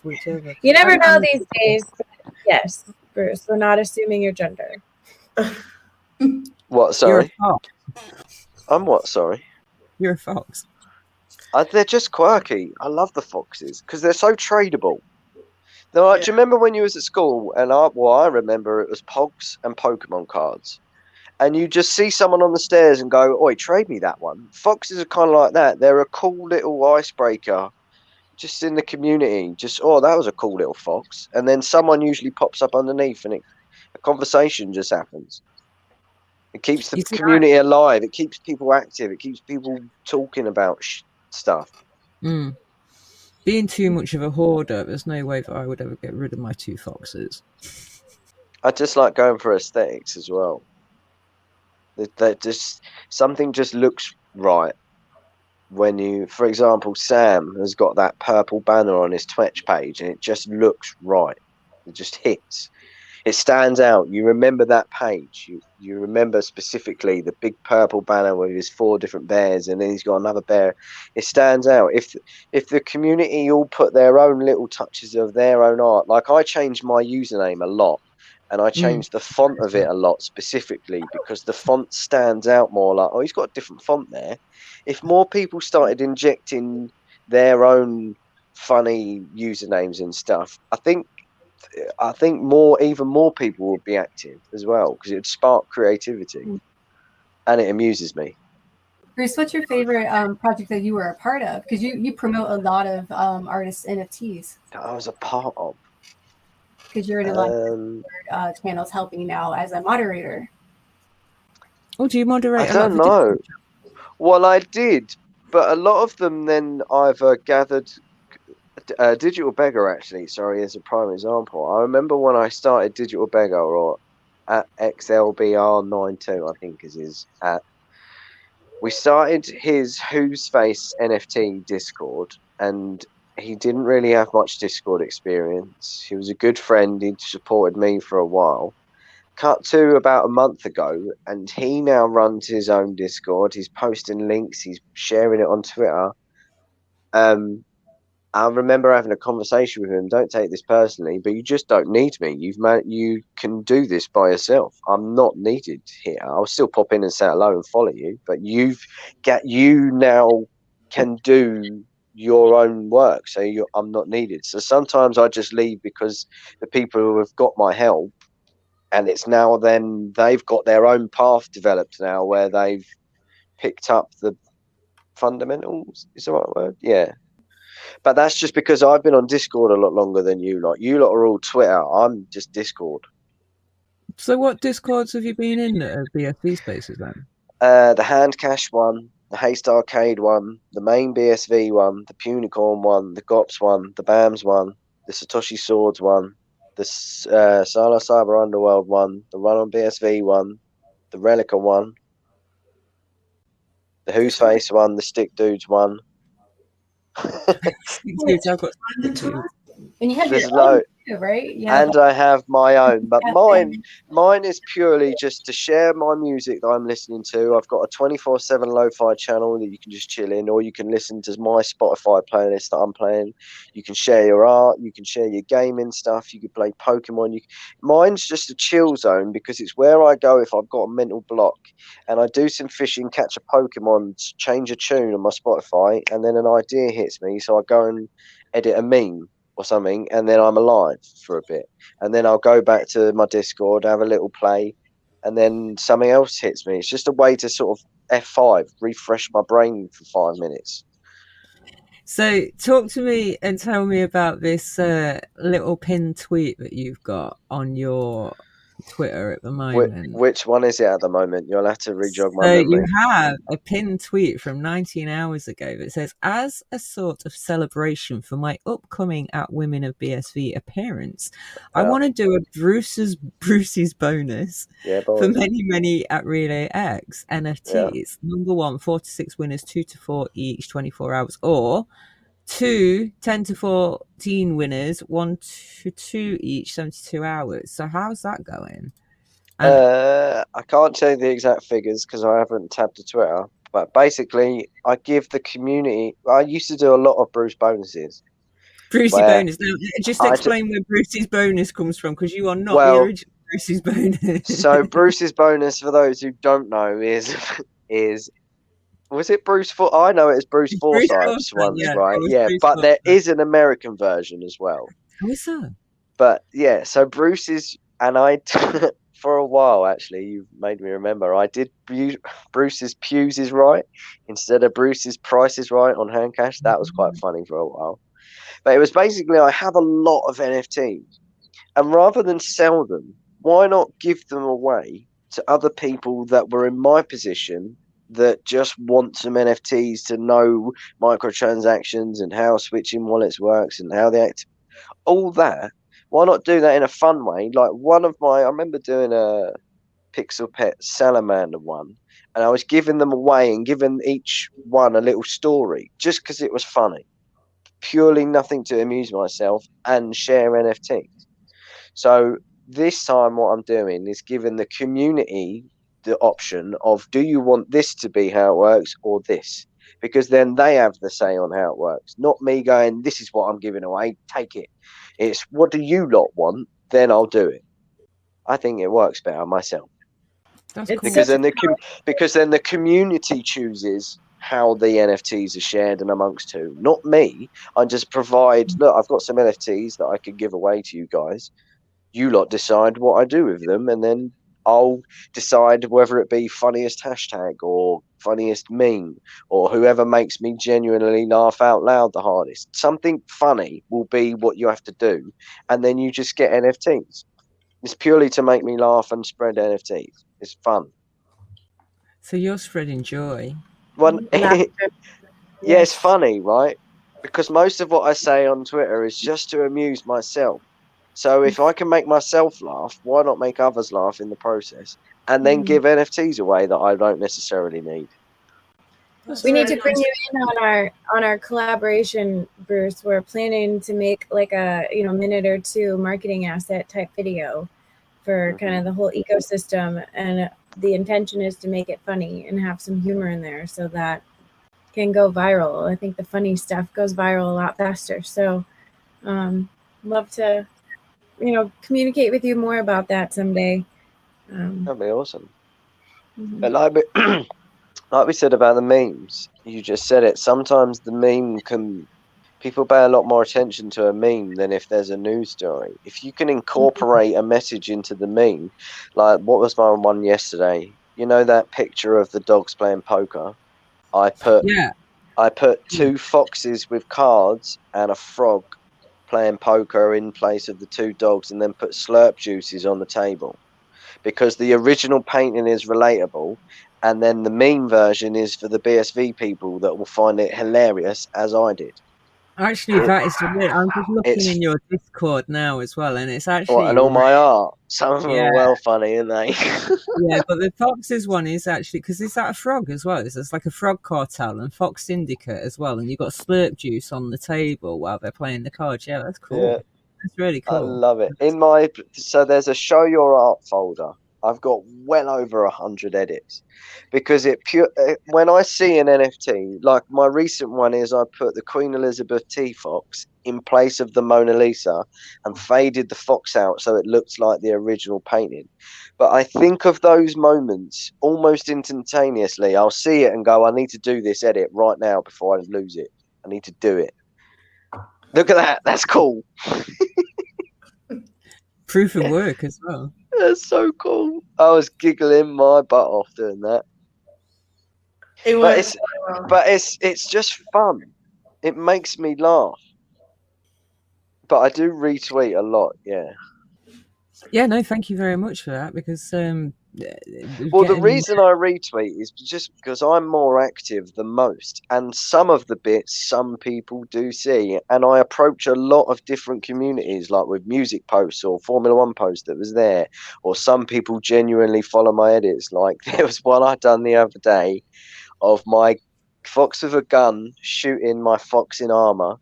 Whichever. You never know these days. But yes, Bruce, we're not assuming your gender. What, sorry? You're a fox. I'm what, sorry? You're a fox. They're just quirky. I love the foxes because they're so tradable. Now, do you remember when you was at school? And I remember it was Pogs and Pokemon cards. And you just see someone on the stairs and go, oi, trade me that one. Foxes are kind of like that. They're a cool little icebreaker just in the community. Just, oh, that was a cool little fox. And then someone usually pops up underneath and a conversation just happens. It keeps the community alive. It keeps people active. It keeps people talking about stuff. Mm. Being too much of a hoarder, there's no way that I would ever get rid of my 2 foxes. I just like going for aesthetics as well. That just something just looks right when you, for example, Sam has got that purple banner on his Twitch page, and it just looks right. It just hits. It stands out. You remember that page. You remember specifically the big purple banner with his 4 different bears, and then he's got another bear. It stands out. If the community all put their own little touches of their own art, like I changed my username a lot, and I changed the font of it a lot specifically because the font stands out more. Like, oh, he's got a different font there. If more people started injecting their own funny usernames and stuff, I think even more people would be active as well because it would spark creativity, and it amuses me. Bruce, what's your favorite project that you were a part of? Because you promote a lot of artists' NFTs. I was a part of. Because you're in a lot of channels helping now as a moderator. Oh, do you moderate? I don't know. Well, I did, but a lot of them then either gathered. Digital Beggar, actually, is a prime example. I remember when I started Digital Beggar, or at XLBR92, I think is his at. We started his Whose Face NFT Discord, and he didn't really have much Discord experience. He was a good friend. He supported me for a while. Cut to about a month ago, and he now runs his own Discord. He's posting links. He's sharing it on Twitter. I remember having a conversation with him. Don't take this personally, but you just don't need me. You can do this by yourself. I'm not needed here. I'll still pop in and say hello and follow you, but you now can do your own work. So I'm not needed. So sometimes I just leave because the people who have got my help, and it's now then they've got their own path developed now where they've picked up the fundamentals. Is the right word? Yeah. But that's just because I've been on Discord a lot longer than you lot. You lot are all Twitter. I'm just Discord. So what Discords have you been in at BSV spaces then? The Hand Cash one, the Haste Arcade one, the main BSV one, the Punicorn one, the Gops one, the BAMS one, the Satoshi Swords one, the Solo Cyber Underworld one, the Run on BSV one, the Relica one, the Whose Face one, the Stick Dudes one. Dudes, I've got and you have your own too, right? And I have my own, but mine is purely just to share my music that I'm listening to. I've got a 24/7 lo-fi channel that you can just chill in, or you can listen to my Spotify playlist that I'm playing. You can share your art, you can share your gaming stuff, you can play Pokemon. Mine's just a chill zone because it's where I go if I've got a mental block, and I do some fishing, catch a Pokemon, change a tune on my Spotify, and then an idea hits me, so I go and edit a meme or something, and then I'm alive for a bit, and then I'll go back to my Discord, have a little play, and then something else hits me. It's just a way to sort of F5, refresh my brain for 5 minutes. So talk to me and tell me about this little pinned tweet that you've got on your Twitter at the moment. Which one is it at the moment? You'll have to rejog my So memory. you have a pinned tweet from 19 hours ago that says, as a sort of celebration for my upcoming at Women of BSV appearance, I want to do a Bruce's bonus for many at Relay X NFTs. Number 1, 4 to 6 winners, 2 to 4 each, 24 hours, or 2, 10 to 14 winners, 1 to 2 each, 72 hours. So how's that going? I can't tell you the exact figures because I haven't tabbed to Twitter. But basically, I give the community. I used to do a lot of Bruce bonuses. Brucey bonus. Now, just explain where Brucey's bonus comes from, because you are not the original Brucey's bonus. So Bruce's bonus, for those who don't know, is was it Bruce? I know it as Bruce Forsyth's once, right? Yeah, but there is an American version as well. How is that? But yeah, so Bruce's, and I. For a while, actually, you've made me remember. I did Bruce's Pews is Right instead of Bruce's Price is Right on Handcash. That was quite funny for a while. But it was basically, I have a lot of NFTs, and rather than sell them, why not give them away to other people that were in my position that just want some NFTs to know microtransactions and how switching wallets works and how they act, all that. Why not do that in a fun way? Like I remember doing a Pixel Pet Salamander one, and I was giving them away and giving each one a little story just because it was funny. Purely nothing to amuse myself and share NFTs. So this time what I'm doing is giving the community the option of, do you want this to be how it works or this? Because then they have the say on how it works. Not me going, this is what I'm giving away, take it. It's, what do you lot want? Then I'll do it. I think it works better myself. That's cool. Because then the community chooses how the NFTs are shared and amongst who. Not me. I just provide, look, I've got some NFTs that I could give away to you guys. You lot decide what I do with them, and then I'll decide whether it be funniest hashtag or funniest meme or whoever makes me genuinely laugh out loud the hardest. Something funny will be what you have to do, and then you just get NFTs. It's purely to make me laugh and spread NFTs. It's fun. So you're spreading joy. Yeah, it's funny, right? Because most of what I say on Twitter is just to amuse myself. So if I can make myself laugh, why not make others laugh in the process? And then give NFTs away that I don't necessarily need. We need to bring you in on our collaboration, Bruce. We're planning to make like a minute or two marketing asset type video for kind of the whole ecosystem, and the intention is to make it funny and have some humor in there so that it can go viral. I think the funny stuff goes viral a lot faster. So love to communicate with you more about that someday. That'd be awesome. But like we said about the memes, you just said it. Sometimes the meme people pay a lot more attention to a meme than if there's a news story. If you can incorporate a message into the meme, like what was my one yesterday? You know that picture of the dogs playing poker? I put 2 foxes with cards and a frog playing poker in place of the 2 dogs, and then put slurp juices on the table, because the original painting is relatable, and then the meme version is for the BSV people that will find it hilarious, as I did. Actually, that is I'm just looking in your Discord now as well, and it's actually and all my art. Some of them are well funny, aren't they? Yeah, but the Foxes one is actually, because is that a frog as well? It's like a frog cartel and Fox Syndicate as well, and you've got slurp juice on the table while they're playing the cards. Yeah, that's cool. Yeah. That's really cool. I love it. So there's a show your art folder. I've got well over 100 edits, because when I see an NFT, like my recent one is, I put the Queen Elizabeth tea fox in place of the Mona Lisa and faded the fox out so it looks like the original painting. But I think of those moments almost instantaneously. I'll see it and go, I need to do this edit right now before I lose it. I need to do it. Look at that. That's cool. Proof of work as well. That's so cool. I was giggling my butt off doing that. But it's just fun. It makes me laugh. But I do retweet a lot, yeah. Yeah, no, thank you very much for that, because Well, the reason I retweet is just because I'm more active than most, and some of the bits some people do see, and I approach a lot of different communities, like with music posts or Formula One posts that was there, or some people genuinely follow my edits. Like there was one I done the other day of my fox with a gun shooting my fox in armor,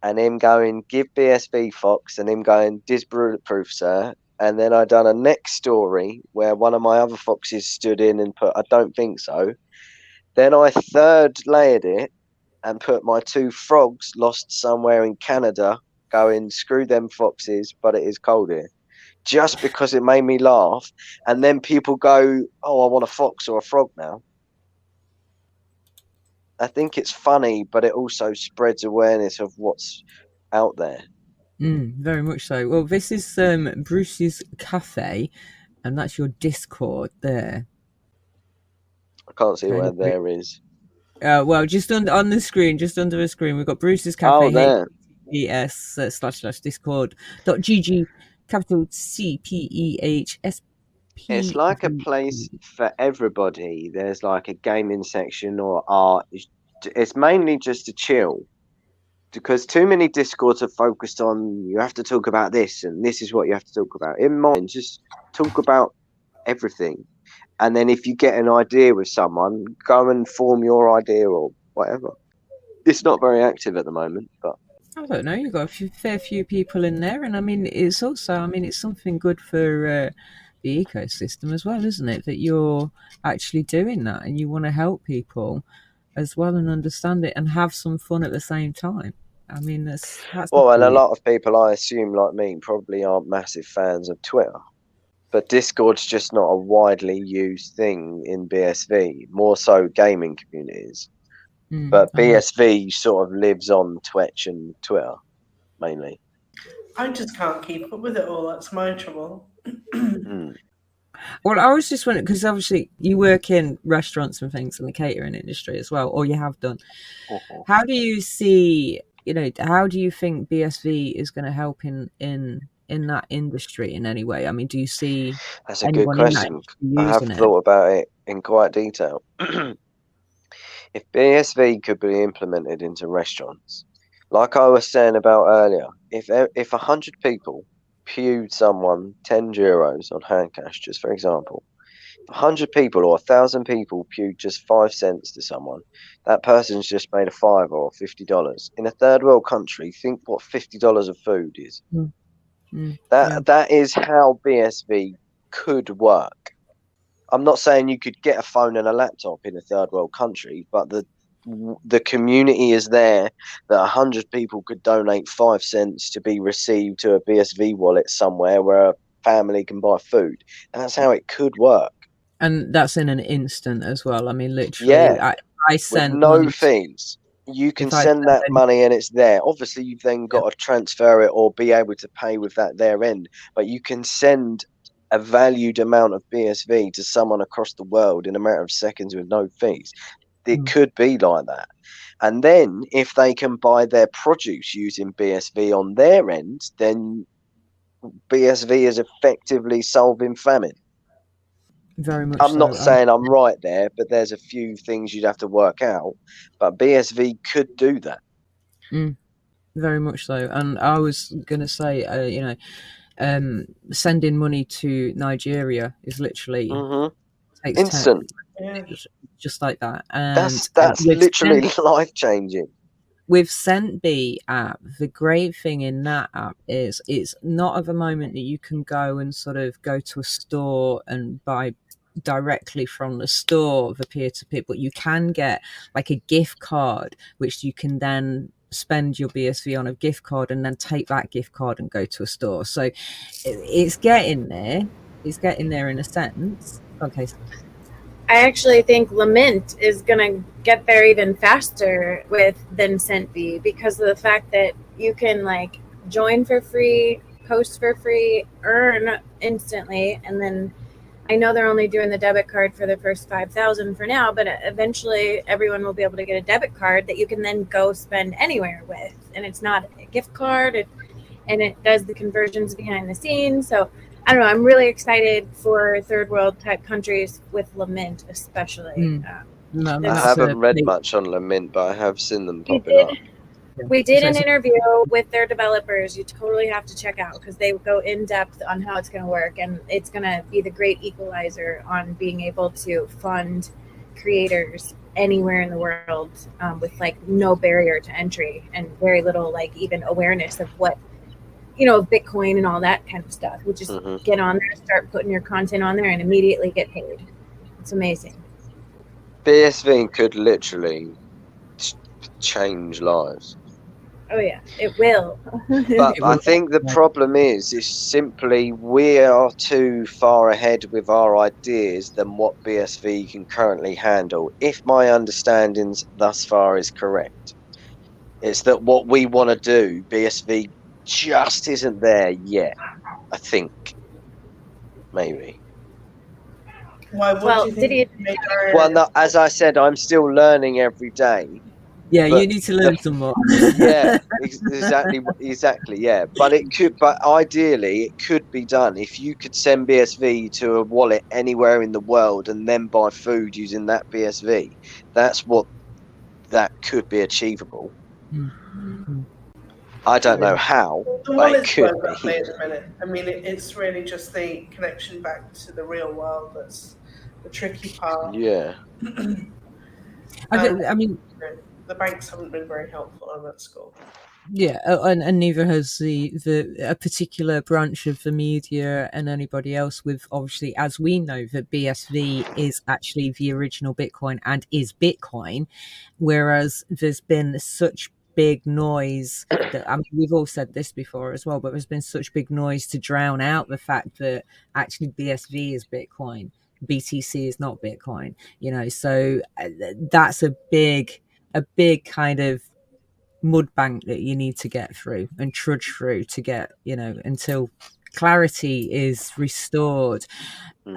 and him going, "Give BSV Fox," and him going, "Dis bulletproof, sir." And then I done a next story where one of my other foxes stood in and put, "I don't think so." Then I third layered it and put my 2 frogs lost somewhere in Canada going, "Screw them foxes, but it is cold here." Just because it made me laugh. And then people go, "Oh, I want a fox or a frog now." I think it's funny, but it also spreads awareness of what's out there. Very much so. Well, this is Bruce's Cafe, and that's your Discord there. I can't see Okay. where there is. Well, just on the screen, just under the screen, we've got Bruce's Cafe. Oh, there. HTTPS//discord.gg, capital CPEHSP. It's like a place for everybody. There's like a gaming section or art. It's mainly just to chill, because too many Discords are focused on you have to talk about this and this is what you have to talk about. In mine, just talk about everything. And then if you get an idea with someone, go and form your idea or whatever. It's not very active at the moment, but I don't know. You've got a fair few people in there, and I mean, it's also, I mean, it's something good for the ecosystem as well, isn't it? That you're actually doing that, and you want to help people as well and understand it and have some fun at the same time. I mean, that's well, and a lot of people, I assume, like me, probably aren't massive fans of Twitter. But Discord's just not a widely used thing in BSV, more so gaming communities. But BSV sort of lives on Twitch and Twitter, mainly. I just can't keep up with it all. That's my trouble. Well, I was just wondering, because obviously you work in restaurants and things in the catering industry as well, or you have done. How do you see, how do you think BSV is going to help in that industry in any way? I mean, do you see that's a good question? I have thought about it in quite detail. If BSV could be implemented into restaurants, like I was saying about earlier, if 100 people pewed someone €10 on hand cash, just for example, if 100 people or 1,000 people pewed just 5 cents to someone, that person's just made a $5 or $50. In a third world country, think what $50 of food is. That is how BSV could work. I'm not saying you could get a phone and a laptop in a third world country, but the community is there that 100 people could donate 5 cents to be received to a BSV wallet somewhere where a family can buy food. And that's how it could work. And that's in an instant as well. I mean, literally, I sent with no fees. You can send that money and it's there. Obviously, you've then got to transfer it or be able to pay with that their end. But you can send a valued amount of BSV to someone across the world in a matter of seconds with no fees. It could be like that. And then if they can buy their produce using BSV on their end, then BSV is effectively solving famine. Very much I'm not saying I'm right there, but there's a few things you'd have to work out. But BSV could do that. Very much so. And I was going to say, sending money to Nigeria is literally takes instant, just like that. And that's literally life changing. With SendB app, the great thing in that app is it's not of a moment that you can go and sort of go to a store and buy directly from the store, the peer-to-peer, but you can get like a gift card, which you can then spend your BSV on a gift card and then take that gift card and go to a store. So it's getting there. It's getting there in a sense. Okay. I actually think Lament is going to get there even faster than SendB because of the fact that you can like join for free, post for free, earn instantly, and then I know they're only doing the debit card for the first 5,000 for now, but eventually everyone will be able to get a debit card that you can then go spend anywhere with, and it's not a gift card. and it does the conversions behind the scenes. So I don't know. I'm really excited for third world type countries with Lament, especially. I haven't read much on Lament, but I have seen them popping up. We did an interview with their developers. You totally have to check out because they go in depth on how it's going to work, and it's going to be the great equalizer on being able to fund creators anywhere in the world with like no barrier to entry and very little like even awareness of what, you know, Bitcoin and all that kind of stuff. We just get on there, start putting your content on there, and immediately get paid. It's amazing. BSV could literally change lives. Oh yeah, it will. But I think the problem is simply we are too far ahead with our ideas than what BSV can currently handle. If my understandings thus far is correct, it's that what we want to do, BSV just isn't there yet. I think maybe. Why would you think? Well, no, as I said, I'm still learning every day. Yeah, you need to learn some more. Yeah, exactly. Yeah, but ideally, it could be done if you could send BSV to a wallet anywhere in the world and then buy food using that BSV. That could be achievable. I don't know how, but it could be. At the minute. I mean, it's really just the connection back to the real world that's the tricky part. Yeah. I mean, the banks haven't been very helpful on that score. Yeah, and neither has a particular branch of the media and anybody else. With obviously, as we know, that BSV is actually the original Bitcoin and is Bitcoin, whereas there's been such big noise that, I mean, we've all said this before as well, but there's been such big noise to drown out the fact that actually BSV is Bitcoin, BTC is not Bitcoin. You know, so that's a big kind of mud bank that you need to get through and trudge through to get, you know, until clarity is restored.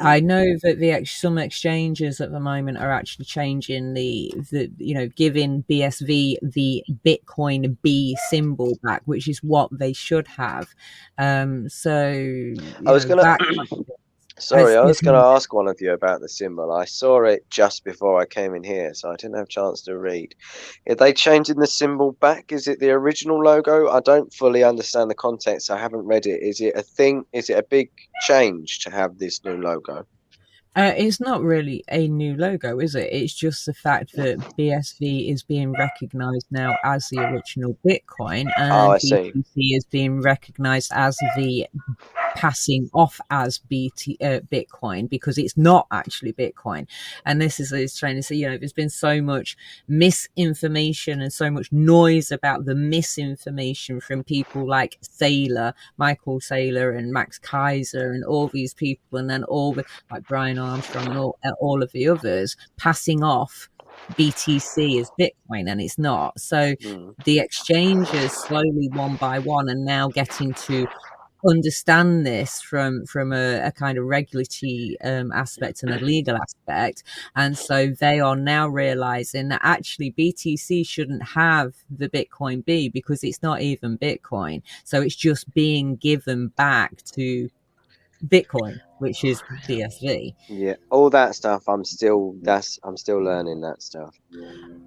I know that some exchanges at the moment are actually changing the you know, giving BSV the Bitcoin B symbol back, which is what they should have. So I was gonna Sorry, I was going to ask one of you about the symbol. I saw it just before I came in here, so I didn't have a chance to read. Are they changing the symbol back? Is it the original logo? I don't fully understand the context. I haven't read it. Is it a thing? Is it a big change to have this new logo? It's not really a new logo, is it? It's just the fact that BSV is being recognized now as the original Bitcoin, and BTC is being recognized as the passing off as Bitcoin, because it's not actually Bitcoin. And this is trying to say, you know, there's been so much misinformation and so much noise about the misinformation from people like Michael Saylor and Max Kaiser and all these people, and then all the like Brian Armstrong and all of the others passing off BTC as Bitcoin, and it's not. So the exchanges slowly, one by one, are now getting to understand this from a kind of regulatory aspect and a legal aspect, and so they are now realizing that actually BTC shouldn't have the Bitcoin B because it's not even Bitcoin, so it's just being given back to Bitcoin, which is BSV. Yeah, all that stuff. I'm still learning that stuff.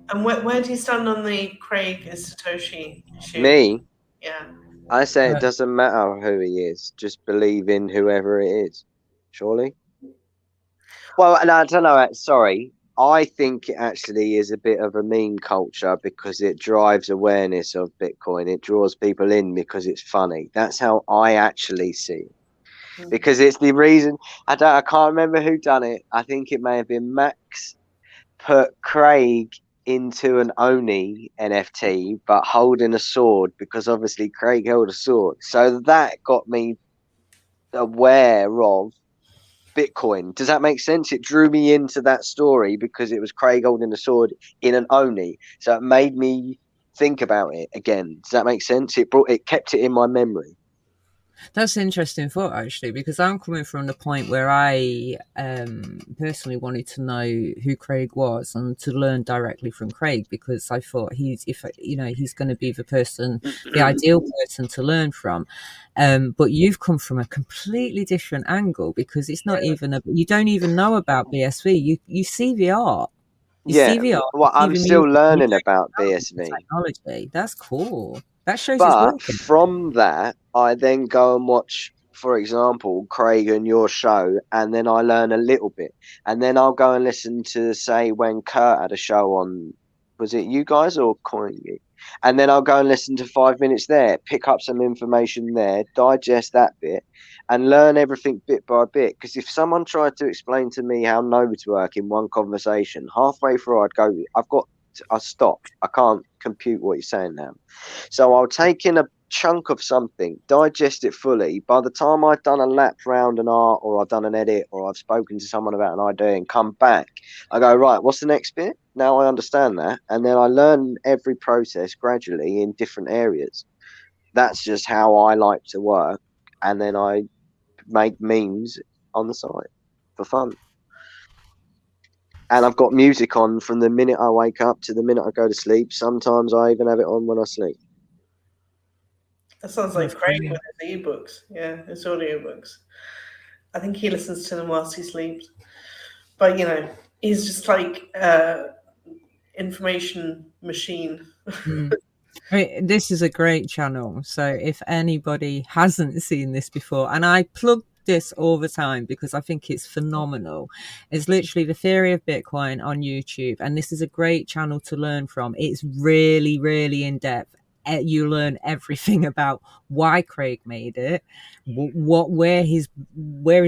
And where do you stand on the Craig is Satoshi issue? Me? Yeah. I say it doesn't matter who he is. Just believe in whoever it is. Surely? Well, and I don't know. Sorry. I think it actually is a bit of a meme culture because it drives awareness of Bitcoin. It draws people in because it's funny. That's how I actually see it. Because it's the reason. I can't remember who done it. I think it may have been Max put Craig into an Oni NFT, but holding a sword, because obviously Craig held a sword. So that got me aware of Bitcoin. Does that make sense? It drew me into that story because it was Craig holding a sword in an Oni. So it made me think about it again. Does that make sense? It kept it in my memory. That's an interesting thought, actually, because I'm coming from the point where I personally wanted to know who Craig was and to learn directly from Craig, because I thought he's going to be the ideal person to learn from. But you've come from a completely different angle, because it's not even you don't even know about BSV. You see the art. You see the art. Well, You I'm see the still music, you learning don't about know the BSV. technology. That's cool. That shows it's But working. from that, I then go and watch, for example, Craig and your show, and then I learn a little bit. And then I'll go and listen to, say, when Kurt had a show on, was it you guys or Korppi? And then I'll go and listen to 5 minutes there, pick up some information there, digest that bit, and learn everything bit by bit. Because if someone tried to explain to me how nodes work in one conversation, halfway through I'd go, I'll stop. I can't compute what you're saying now. So I'll take in a chunk of something, digest it fully. By the time I've done a lap round an art, or I've done an edit, or I've spoken to someone about an idea and come back, I go, right, what's the next bit? Now I understand that. And then I learn every process gradually in different areas. That's just how I like to work. And then I make memes on the side for fun. And I've got music on from the minute I wake up to the minute I go to sleep. Sometimes I even have it on when I sleep. That sounds like Craig with his ebooks. Yeah, his audiobooks. I think he listens to them whilst he sleeps. But, he's just like information machine. I mean, this is a great channel. So if anybody hasn't seen this before, and I plug this all the time because I think it's phenomenal. It's literally The Theory of Bitcoin on YouTube, and this is a great channel to learn from. It's really, really in depth. You learn everything about why Craig made it, where his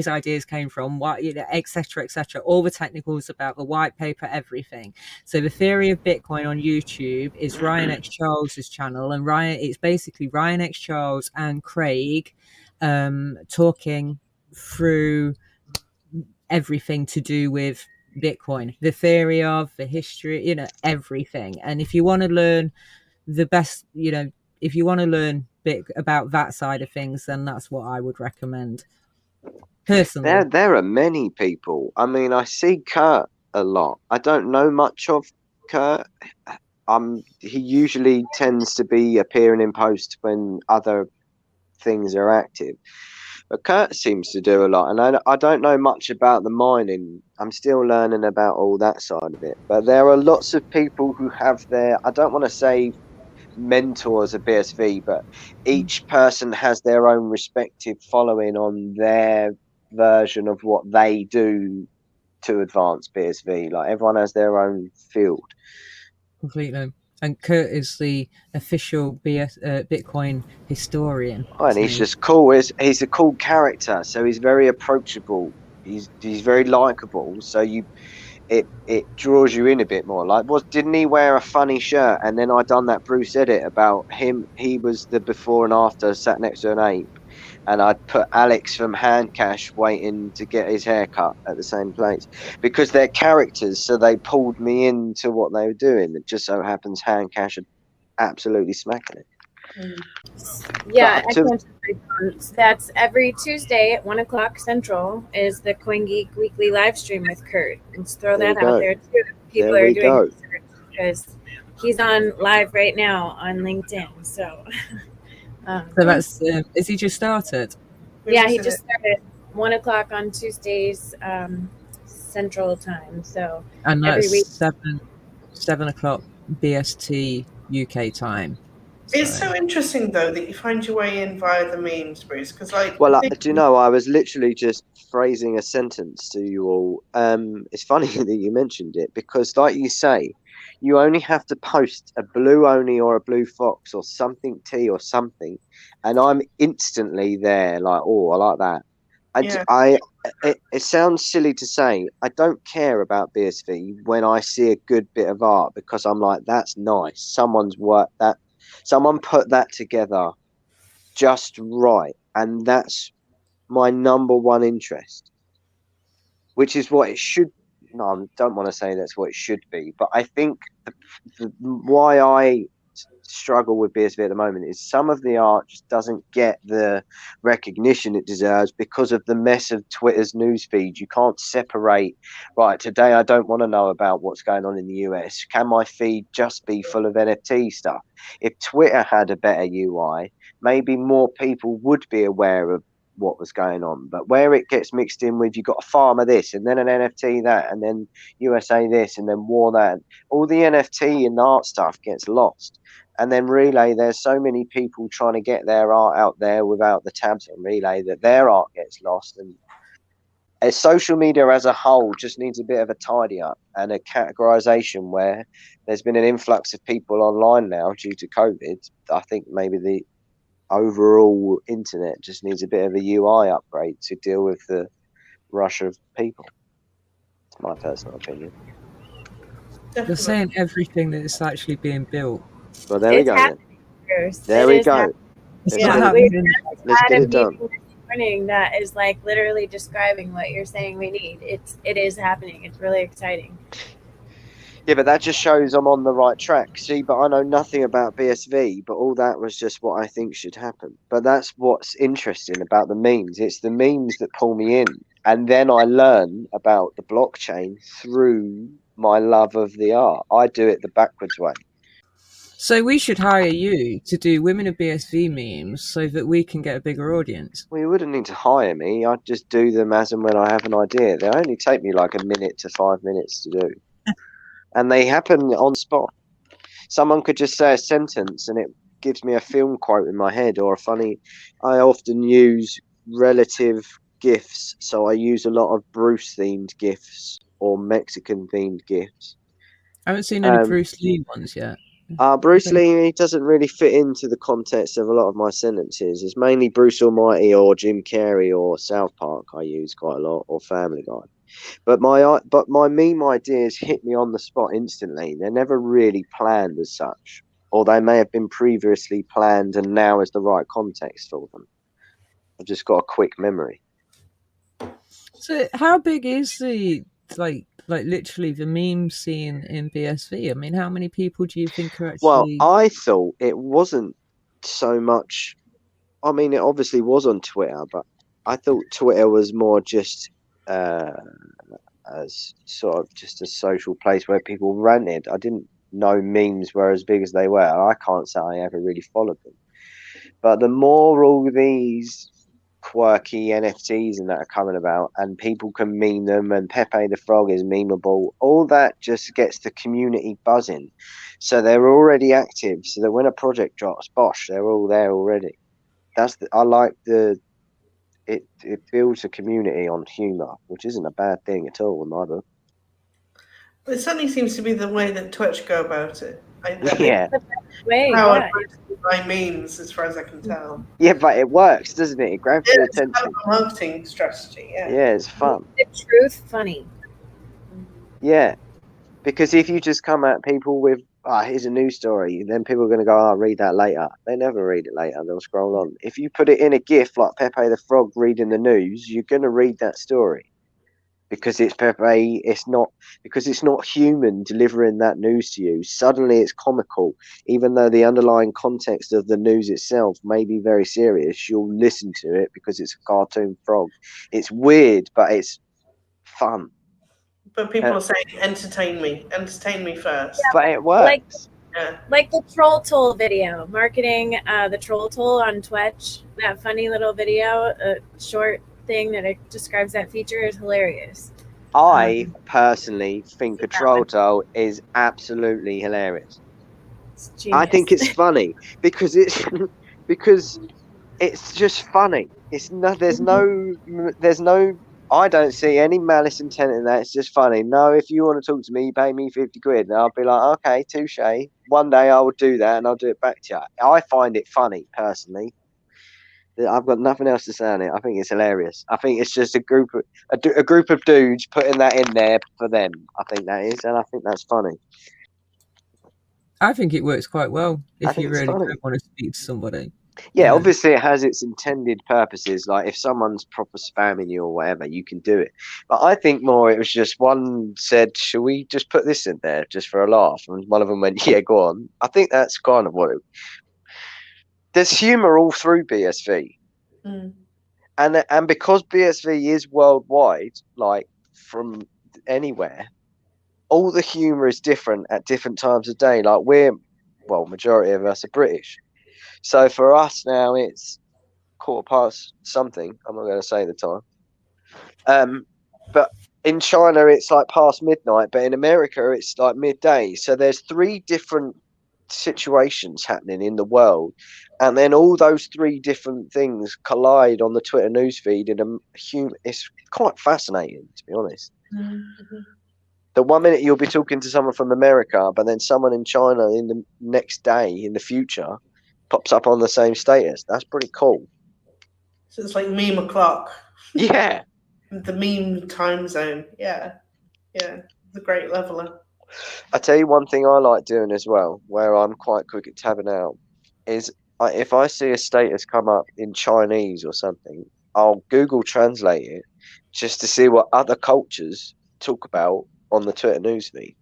ideas came from, what, etc., etc. All the technicals about the white paper, everything. So The Theory of Bitcoin on YouTube is Ryan X Charles's channel, and it's basically Ryan X Charles and Craig talking through everything to do with Bitcoin, the theory of, the history, everything. And if you want to learn the best, if you want to learn bit about that side of things, then that's what I would recommend personally. There are many people. I mean, I see Kurt a lot. I don't know much of Kurt. He usually tends to be appearing in posts when other things are active. But Kurt seems to do a lot, and I don't know much about the mining. I'm still learning about all that side of it. But there are lots of people who have I don't want to say mentors at BSV, but each person has their own respective following on their version of what they do to advance BSV. Like, everyone has their own field. Completely. And Kurt is the official Bitcoin historian. Oh, and he's just cool. He's a cool character, so he's very approachable. He's very likable. So it draws you in a bit more. Like, didn't he wear a funny shirt? And then I done that Bruce edit about him. He was the before and after, sat next to an ape, and I'd put Alex from Handcash waiting to get his hair cut at the same place because they're characters. So they pulled me into what they were doing. It just so happens Handcash are absolutely smacking it. Yeah, that's every Tuesday at 1:00 Central is the CoinGeek weekly live stream with Kurt. Let's throw that out there too. People are doing research because he's on live right now on LinkedIn. So, so that's is he just started? Yeah, he just started 1:00 on Tuesdays Central Time. So and that's every week 7:00 BST UK time. It's so interesting, though, that you find your way in via the memes, Bruce. Because, do you know, I was literally just phrasing a sentence to you all. It's funny that you mentioned it because, like you say, you only have to post a blue Oni or a blue fox or something tea or something, and I'm instantly there. Like, oh, I like that. It sounds silly to say, I don't care about BSV when I see a good bit of art because I'm like, that's nice. Someone's worked that. Someone put that together just right, and that's my number one interest, which is what it should. No, I don't want to say that's what it should be, but I think why I struggle with BSV at the moment is some of the art just doesn't get the recognition it deserves because of the mess of Twitter's newsfeed. You can't separate, right, today I don't want to know about what's going on in the US. Can my feed just be full of NFT stuff? If Twitter had a better UI, maybe more people would be aware of what was going on. But where it gets mixed in with, you've got a farmer this and then an NFT that and then USA this and then war that, all the NFT and art stuff gets lost. And then Relay, there's so many people trying to get their art out there without the tabs on Relay that their art gets lost. And as social media as a whole just needs a bit of a tidy up and a categorization where there's been an influx of people online now due to COVID. I think maybe the overall internet just needs a bit of a UI upgrade to deal with the rush of people. It's my personal opinion. You're saying everything that is actually being built. Well, there we go. There we go. Let's get it done. Morning that is like literally describing what you're saying we need. It is happening. It's really exciting. Yeah, but that just shows I'm on the right track. See, but I know nothing about BSV, but all that was just what I think should happen. But that's what's interesting about the memes. It's the memes that pull me in. And then I learn about the blockchain through my love of the art. I do it the backwards way. So we should hire you to do Women of BSV memes so that we can get a bigger audience. Well, you wouldn't need to hire me. I'd just do them as and when I have an idea. They only take me like a minute to 5 minutes to do. And they happen on spot. Someone could just say a sentence and it gives me a film quote in my head or a funny... I often use relative GIFs, so I use a lot of Bruce-themed GIFs or Mexican-themed GIFs. I haven't seen any Bruce Lee ones yet. Bruce Lee, he doesn't really fit into the context of a lot of my sentences. It's mainly Bruce Almighty or Jim Carrey or South Park I use quite a lot, or Family Guy. But my meme ideas hit me on the spot instantly. They're never really planned as such, or they may have been previously planned and now is the right context for them. I've just got a quick memory. So how big is the like literally the meme scene in BSV? I mean, how many people do you think are actually... Well, I thought it wasn't so much... I mean, it obviously was on Twitter, but I thought Twitter was more just as sort of just a social place where people ranted. I didn't know memes were as big as they were. I can't say I ever really followed them. But the more all these quirky NFTs and that are coming about and people can meme them and Pepe the Frog is memeable, all that just gets the community buzzing. So they're already active, so that when a project drops, bosh, they're all there already. I like it builds a community on humour, which isn't a bad thing at all in my book. But it certainly seems to be the way that Twitch go about it. Yeah. By memes, as far as I can tell. Yeah, but it works, doesn't it? It grabs your attention. It's a marketing strategy. Yeah, it's fun. The truth, funny. Yeah, because if you just come at people with, here's a news story, then people are going to go, I'll read that later. They never read it later. They'll scroll on. If you put it in a GIF like Pepe the Frog reading the news, you're going to read that story. Because it's Pepe, it's not human delivering that news to you. Suddenly it's comical, even though the underlying context of the news itself may be very serious. You'll listen to it because it's a cartoon frog. It's weird, but it's fun. But people are saying, entertain me first. Yeah, but it works. Like the Troll Tool video, marketing the Troll Tool on Twitch. That funny little video, short thing that it describes that feature is hilarious. I personally think a troll tool is absolutely hilarious. I think it's funny because it's just funny. There's no I don't see any malice intent in that. It's just funny. No, if you want to talk to me, you pay me 50 quid and I'll be like, okay, touche. One day I will do that and I'll do it back to you. I find it funny personally. I've got nothing else to say on it. I think it's hilarious. I think it's just a group of dudes putting that in there for them. I think that is, and I think that's funny. I think it works quite well if you really don't want to speak to somebody. Yeah, obviously it has its intended purposes. Like if someone's proper spamming you or whatever, you can do it. But I think more it was just one said, "Shall we just put this in there just for a laugh?" And one of them went, "Yeah, go on." I think that's kind of what it. There's humour all through BSV, and because BSV is worldwide, like from anywhere, all the humour is different at different times of day. Like majority of us are British, so for us now it's 1:15 something. I'm not going to say the time. But in China it's like past midnight, but in America it's like midday. So there's 3 different situations happening in the world, and then all those 3 different things collide on the Twitter newsfeed in it's quite fascinating, to be honest. The one minute you'll be talking to someone from America, but then someone in China in the next day in the future pops up on the same status. That's pretty cool. So it's like meme o'clock. Yeah. The meme time zone. Yeah. It's a great leveler. I tell you one thing I like doing as well, where I'm quite quick at tabbing out, is if I see a status come up in Chinese or something, I'll Google translate it just to see what other cultures talk about on the Twitter newsfeed.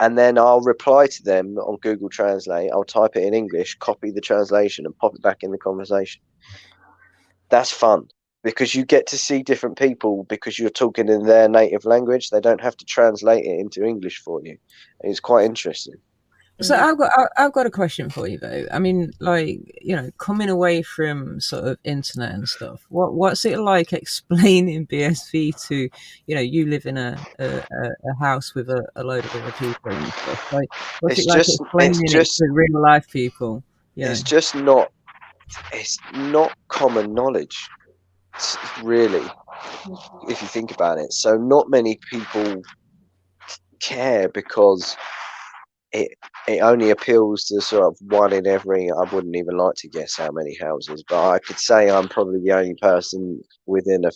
And then I'll reply to them on Google Translate. I'll type it in English, copy the translation, and pop it back in the conversation. That's fun because you get to see different people because you're talking in their native language. They don't have to translate it into English for you. It's quite interesting. So I've got a question for you though. I mean, like, you know, coming away from sort of internet and stuff, what's it like explaining BSV to, you know, you live in a house with a load of other people and stuff. Like, what's it like explaining it to real life people? It's just not. It's not common knowledge, really, if you think about it. So not many people care because it only appeals to sort of one in every. I wouldn't even like to guess how many houses, but I could say I'm probably the only person within at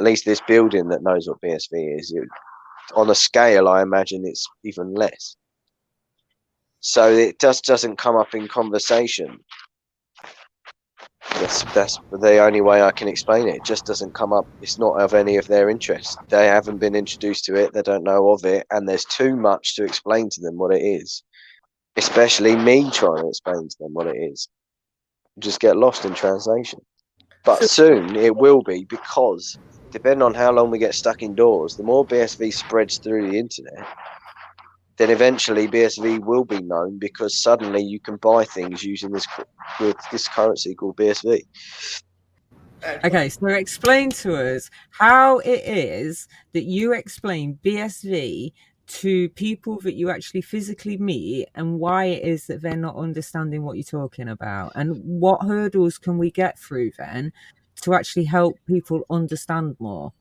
least this building that knows what BSV is. On a scale, I imagine it's even less. So it just doesn't come up in conversation. That's the only way I can explain it. It just doesn't come up. It's not of any of their interest. They haven't been introduced to it. They don't know of it. And there's too much to explain to them what it is. Especially me trying to explain to them what it is. Just get lost in translation. But soon it will be, because depending on how long we get stuck indoors, the more BSV spreads through the internet, then eventually BSV will be known, because suddenly you can buy things using this currency called BSV. Okay, so explain to us how it is that you explain BSV to people that you actually physically meet, and why it is that they're not understanding what you're talking about, and what hurdles can we get through then to actually help people understand more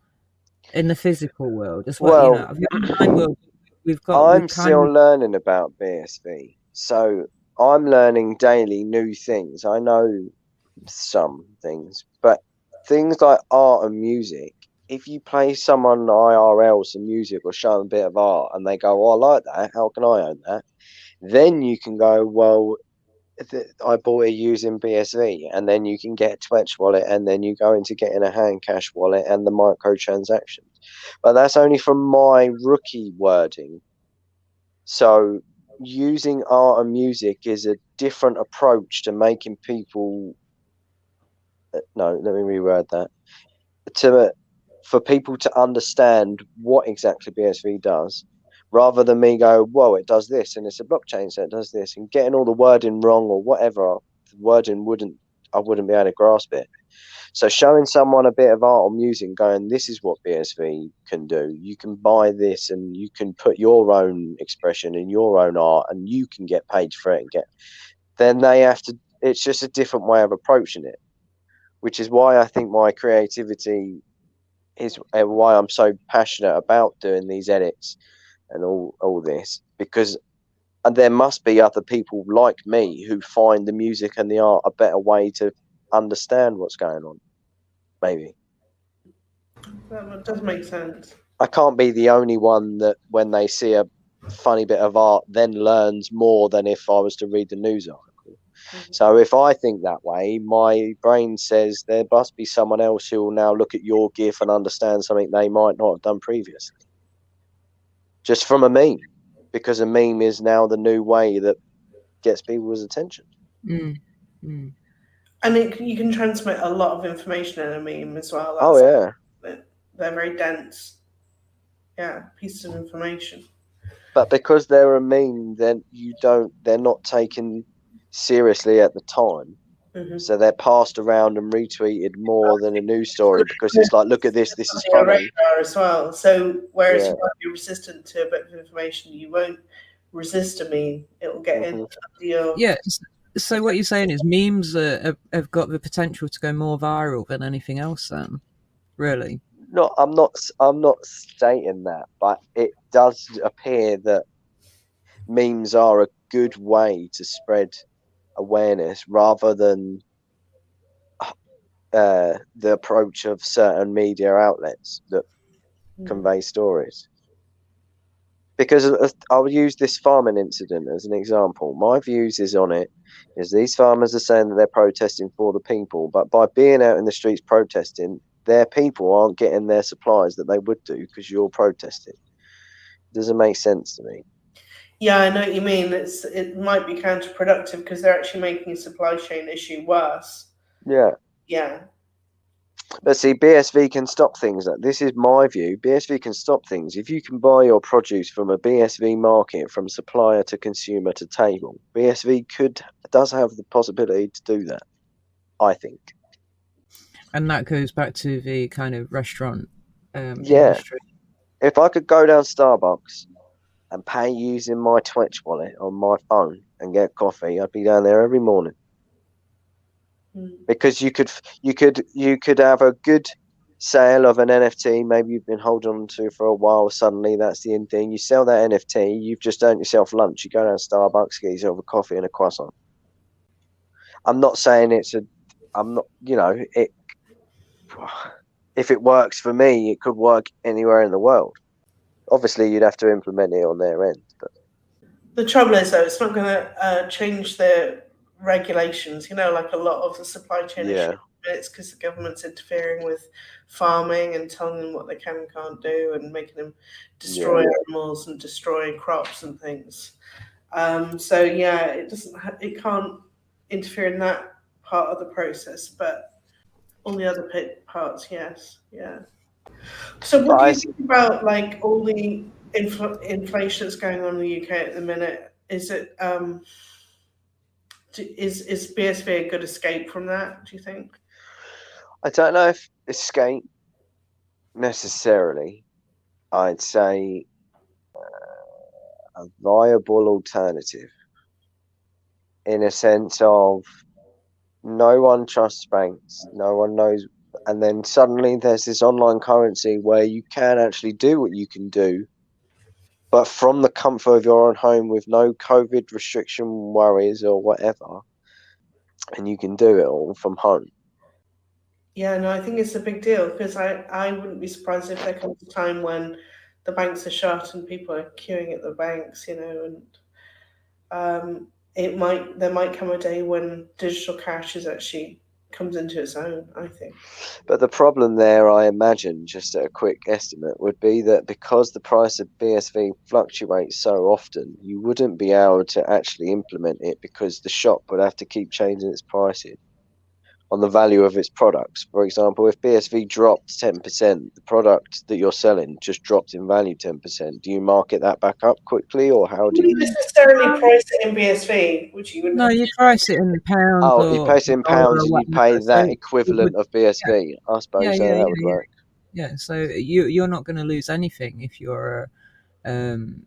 in the physical world as well. You know, the online world, I'm still learning about BSV, so I'm learning daily new things. I know some things, but things like art and music, if you play someone IRL some music or show them a bit of art and they go, "Oh, I like that, how can I own that?" Then you can go, "Well, I bought it using BSV," and then you can get a Twitch wallet, and then you go into getting a hand cash wallet and the microtransactions. But that's only from my rookie wording. So using art and music is a different approach to making people. No, let me reword that. For people to understand what exactly BSV does, rather than me go, "Whoa, it does this, and it's a blockchain, so it does this," and getting all the wording wrong or whatever. The wording I wouldn't be able to grasp it. So showing someone a bit of art or music, going, "This is what BSV can do. You can buy this, and you can put your own expression in your own art, and you can get paid for it." Then they have to. It's just a different way of approaching it, which is why I think my creativity is why I'm so passionate about doing these edits and all this, because there must be other people like me who find the music and the art a better way to understand what's going on. Maybe that does make sense. I can't be the only one that, when they see a funny bit of art, then learns more than if I was to read the news article. So if I think that way, my brain says there must be someone else who will now look at your GIF and understand something they might not have done previously. Just from a meme, because a meme is now the new way that gets people's attention. Mm. Mm. And you can transmit a lot of information in a meme as well. Oh, yeah. They're very dense. Yeah, pieces of information. But because they're a meme, then they're not taken seriously at the time. Mm-hmm. So they're passed around and retweeted more than a news story, because it's like, look at this is funny. Radar as well. So whereas you might be resistant to a bit of information, you won't resist a meme. It will get into your... Yeah. So what you're saying is memes have got the potential to go more viral than anything else. Then, really? No, I'm not stating that, but it does appear that memes are a good way to spread awareness rather than the approach of certain media outlets that convey stories. Because I'll use this farming incident as an example. My views on it is these farmers are saying that they're protesting for the people, but by being out in the streets protesting, their people aren't getting their supplies that they would do because you're protesting. It doesn't make sense to me. Yeah, I know what you mean. It might be counterproductive because they're actually making a supply chain issue worse. Yeah. Yeah. But see, BSV can stop things. This is my view. BSV can stop things. If you can buy your produce from a BSV market, from supplier to consumer to table, BSV does have the possibility to do that, I think. And that goes back to the kind of restaurant industry. If I could go down Starbucks and pay using my Twitch wallet on my phone and get coffee, I'd be down there every morning. Because you could have a good sale of an NFT, maybe you've been holding on to for a while, suddenly that's the end thing. You sell that NFT, you've just earned yourself lunch. You go down to Starbucks, get yourself a coffee and a croissant. I'm not saying if it works for me, it could work anywhere in the world. Obviously, you'd have to implement it on their end. But the trouble is, though, it's not going to change the regulations, like a lot of the supply chain issues. It's because the government's interfering with farming and telling them what they can and can't do and making them destroy animals and destroy crops and things. It can't interfere in that part of the process, but all the other parts, yes. Yeah. So what do you think about all the inflation that's going on in the UK at the minute? Is it is BSV a good escape from that, do you think? I don't know if escape necessarily. I'd say a viable alternative in a sense of no one trusts banks, no one knows, and then suddenly there's this online currency where you can actually do what you can do, but from the comfort of your own home with no COVID restriction worries or whatever, and you can do it all from home. Yeah, no, I think it's a big deal because I wouldn't be surprised if there comes a time when the banks are shut and people are queuing at the banks, and there might come a day when digital cash actually comes into its own, I think. But the problem there, I imagine, just at a quick estimate, would be that because the price of BSV fluctuates so often, you wouldn't be able to actually implement it because the shop would have to keep changing its prices on the value of its products. For example, if BSV dropped 10%, the product that you're selling just dropped in value 10%. Do you market that back up quickly, or how do you necessarily price it in BSV? Which you wouldn't. No, you price it in pounds. Oh, you price it in pounds and you pay that equivalent of BSV. I suppose that would work. Yeah, so you're not going to lose anything if you're in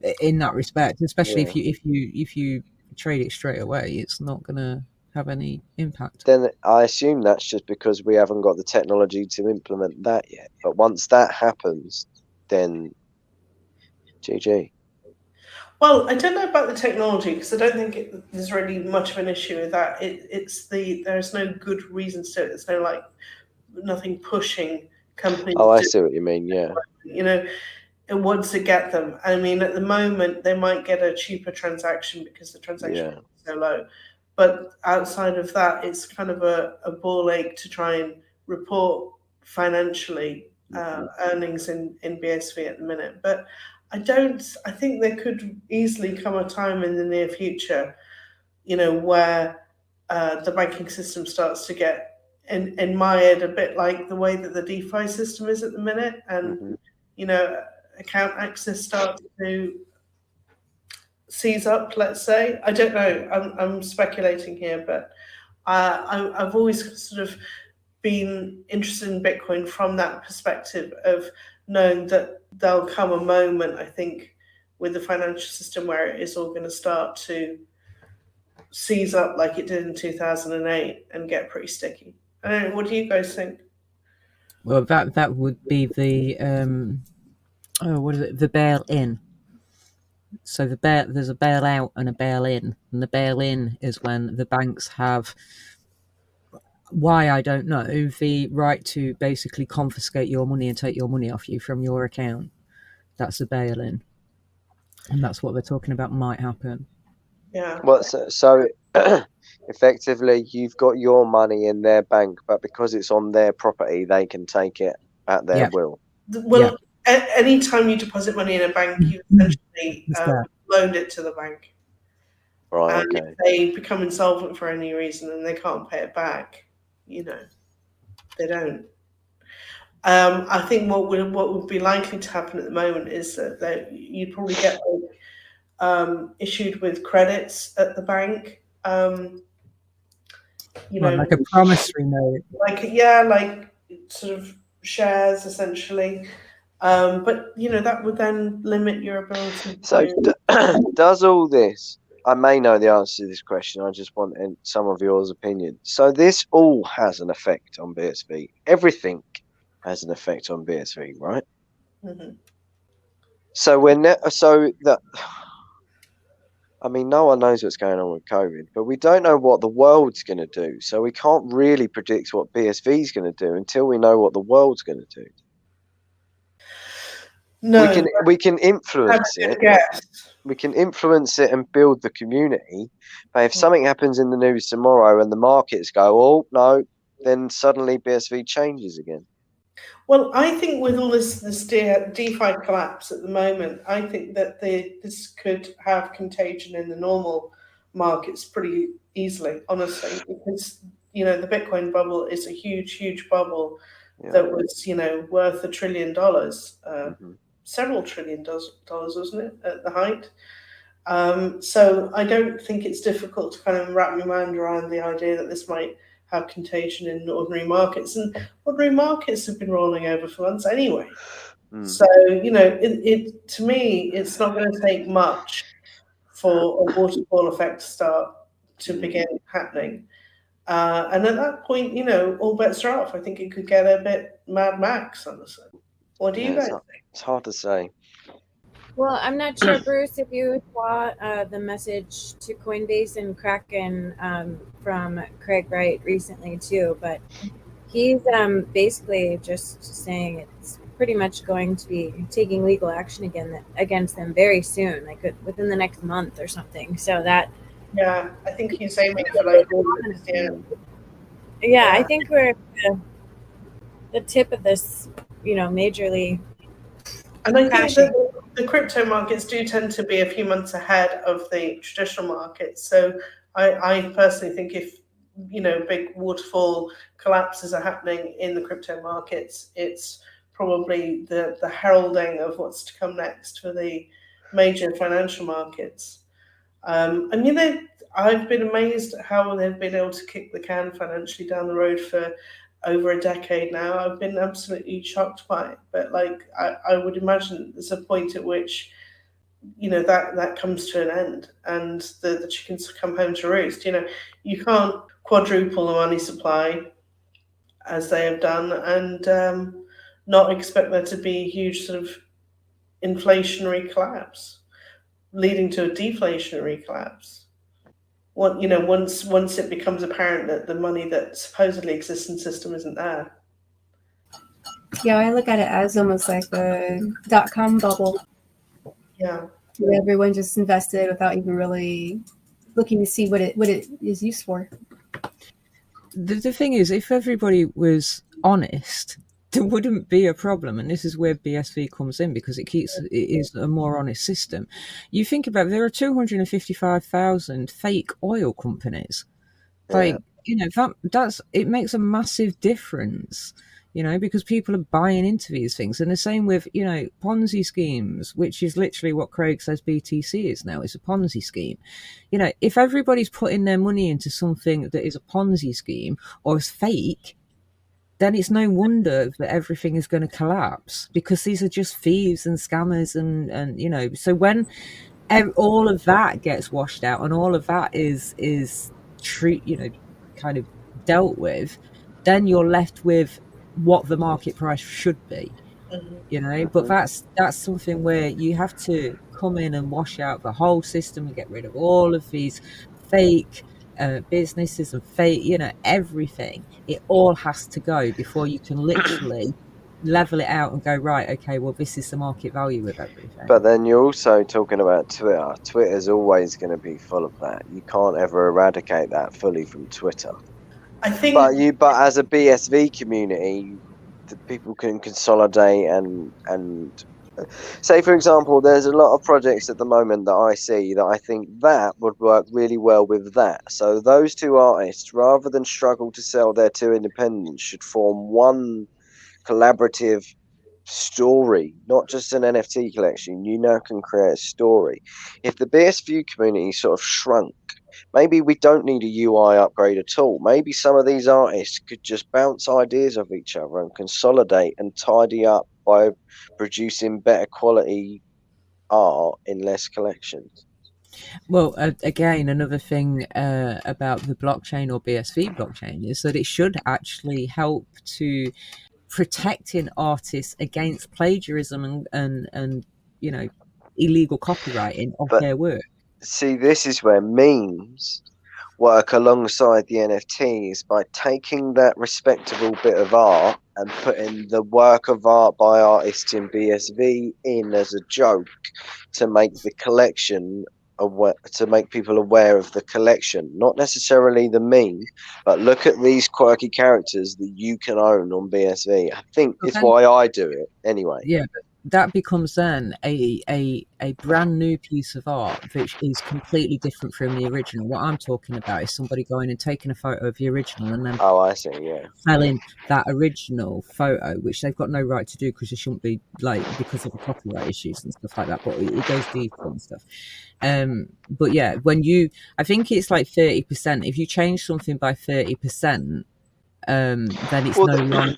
that respect, especially if you trade it straight away. It's not going to have any impact. Then I assume that's just because we haven't got the technology to implement that yet. But once that happens, then GG. Well, I don't know about the technology because I don't think there's really much of an issue with that. There's no good reasons to it. There's no nothing pushing companies. Oh, I see what you mean. Yeah. wants to get them. I mean, at the moment, they might get a cheaper transaction because the transaction is so low. But outside of that, it's kind of a ball ache to try and report financially earnings in BSV at the minute. But I think there could easily come a time in the near future, where the banking system starts to get, in my head, a bit like the way that the DeFi system is at the minute. And, account access starts to seize up, let's say. I don't know. I'm speculating here, but I've always sort of been interested in Bitcoin from that perspective of knowing that there'll come a moment, I think, with the financial system where it is all going to start to seize up like it did in 2008 and get pretty sticky. I don't know, what do you guys think? Well, that would be the what is it? The bail-in. So there's a bail-out and a bail-in, and the bail-in is when the banks have, why I don't know, the right to basically confiscate your money and take your money off you from your account. That's the bail-in, and that's what they're talking about might happen. Yeah. Well, so effectively, you've got your money in their bank, but because it's on their property, they can take it at their will. Well, any time you deposit money in a bank, you essentially loaned it to the bank. Right. And if they become insolvent for any reason and they can't pay it back, they don't. I think what would be likely to happen at the moment is that you'd probably get issued with credits at the bank. Like a promissory note. Like sort of shares essentially. But that would then limit your ability. So does all this? I may know the answer to this question. I just want some of yours opinion. So this all has an effect on BSV. Everything has an effect on BSV, right? Mm-hmm. So I mean, no one knows what's going on with COVID, but we don't know what the world's going to do. So we can't really predict what BSV is going to do until we know what the world's going to do. No, we can influence it. We can influence it and build the community. But if something happens in the news tomorrow and the markets go, oh no, then suddenly BSV changes again. Well, I think with all this DeFi collapse at the moment, I think that this could have contagion in the normal markets pretty easily, honestly, because the Bitcoin bubble is a huge bubble that was worth $1 trillion, several $1 trillion, wasn't it, at the height? So I don't think it's difficult to kind of wrap your mind around the idea that this might have contagion in ordinary markets, and ordinary markets have been rolling over for months anyway. So it to me, it's not going to take much for a waterfall effect to start to begin happening, and at that point, all bets are off. I think it could get a bit Mad Max, honestly. What do you guys think? It's hard to say. Well, I'm not sure, Bruce, if you saw the message to Coinbase and Kraken from Craig Wright recently too, but he's basically just saying it's pretty much going to be taking legal action against them very soon, like within the next month or something. So that. Yeah, I think he's aiming for like August. Yeah, I think we're at the tip of this, majorly. And I think that the crypto markets do tend to be a few months ahead of the traditional markets. So I personally think if, big waterfall collapses are happening in the crypto markets, it's probably the heralding of what's to come next for the major financial markets. I've been amazed at how they've been able to kick the can financially down the road for over a decade now. I've been absolutely shocked by it. But I would imagine there's a point at which, that comes to an end and the chickens come home to roost. You can't quadruple the money supply as they have done and not expect there to be a huge sort of inflationary collapse leading to a deflationary collapse. Once it becomes apparent that the money that supposedly exists in the system isn't there. Yeah, I look at it as almost like a .com bubble. Yeah. Where everyone just invested without even really looking to see what it is used for. The thing is, if everybody was honest, there wouldn't be a problem, and this is where BSV comes in, because it is a more honest system. You think about it, there are 255,000 fake oil companies. Like, that's it makes a massive difference, because people are buying into these things. And the same with, Ponzi schemes, which is literally what Craig says BTC is now. It's a Ponzi scheme. If everybody's putting their money into something that is a Ponzi scheme or is fake, then it's no wonder that everything is going to collapse, because these are just thieves and scammers. And so when all of that gets washed out and all of that is kind of dealt with, then you're left with what the market price should be. But that's something where you have to come in and wash out the whole system and get rid of all of these fake businesses and fake, everything. It all has to go before you can literally level it out and go, right, okay, well, this is the market value of everything. But then you're also talking about Twitter. Twitter's always going to be full of that. You can't ever eradicate that fully from Twitter. I think, but as a BSV community, the people can consolidate and say, for example, there's a lot of projects at the moment that I see that I think that would work really well with that. So those two artists, rather than struggle to sell their two independents, should form one collaborative story, not just an NFT collection. You now can create a story. If the BSV community sort of shrunk, maybe we don't need a UI upgrade at all. Maybe some of these artists could just bounce ideas off each other and consolidate and tidy up by producing better quality art in less collections. Well, again, another thing about the blockchain or BSV blockchain is that it should actually help to protecting artists against plagiarism and illegal copywriting of their work. See, this is where memes work alongside the NFTs, by taking that respectable bit of art and putting the work of art by artists in BSV in as a joke to make the collection to make people aware of the collection, not necessarily the meme, but look at these quirky characters that you can own on BSV. I think it's why I do it anyway. Yeah, that becomes then a brand new piece of art which is completely different from the original. What I'm talking about is somebody going and taking a photo of the original and then I see, selling that original photo, which they've got no right to do because it shouldn't be, because of the copyright issues and stuff like that. But it goes deeper and stuff. But yeah, I think it's like 30%. If you change something by 30%, then it's no longer.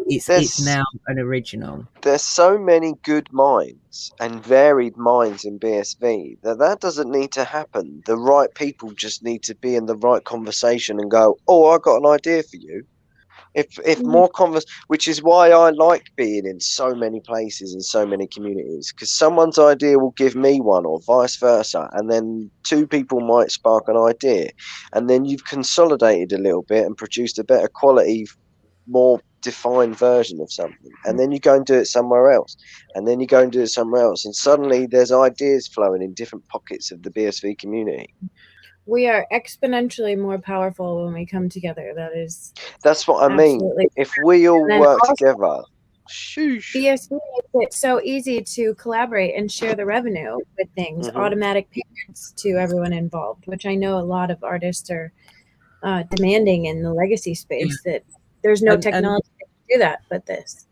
It's now an original. There's so many good minds and varied minds in BSV that doesn't need to happen. The right people just need to be in the right conversation and go, oh, I got an idea for you. If more which is why I like being in so many places and so many communities, because someone's idea will give me one or vice versa, and then two people might spark an idea, and then you've consolidated a little bit and produced a better quality, more defined version of something, and then you go and do it somewhere else, and then you go and do it somewhere else, and suddenly there's ideas flowing in different pockets of the BSV community. We are exponentially more powerful when we come together. That's what I mean. If we all work together, BSV makes it so easy to collaborate and share the revenue with things, automatic payments to everyone involved, which I know a lot of artists are demanding in the legacy space, that there's no technology to do that but this.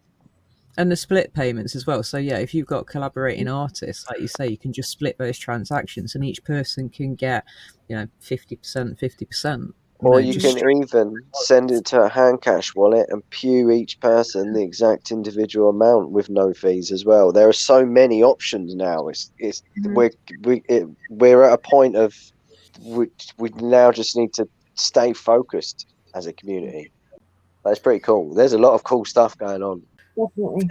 And the split payments as well. So yeah, if you've got collaborating artists, like you say, you can just split those transactions and each person can get, 50%, 50%. Or you can even send it to a Handcash wallet and pew each person the exact individual amount with no fees as well. There are so many options now. We're at a point of we now just need to stay focused as a community. That's pretty cool. There's a lot of cool stuff going on. Definitely.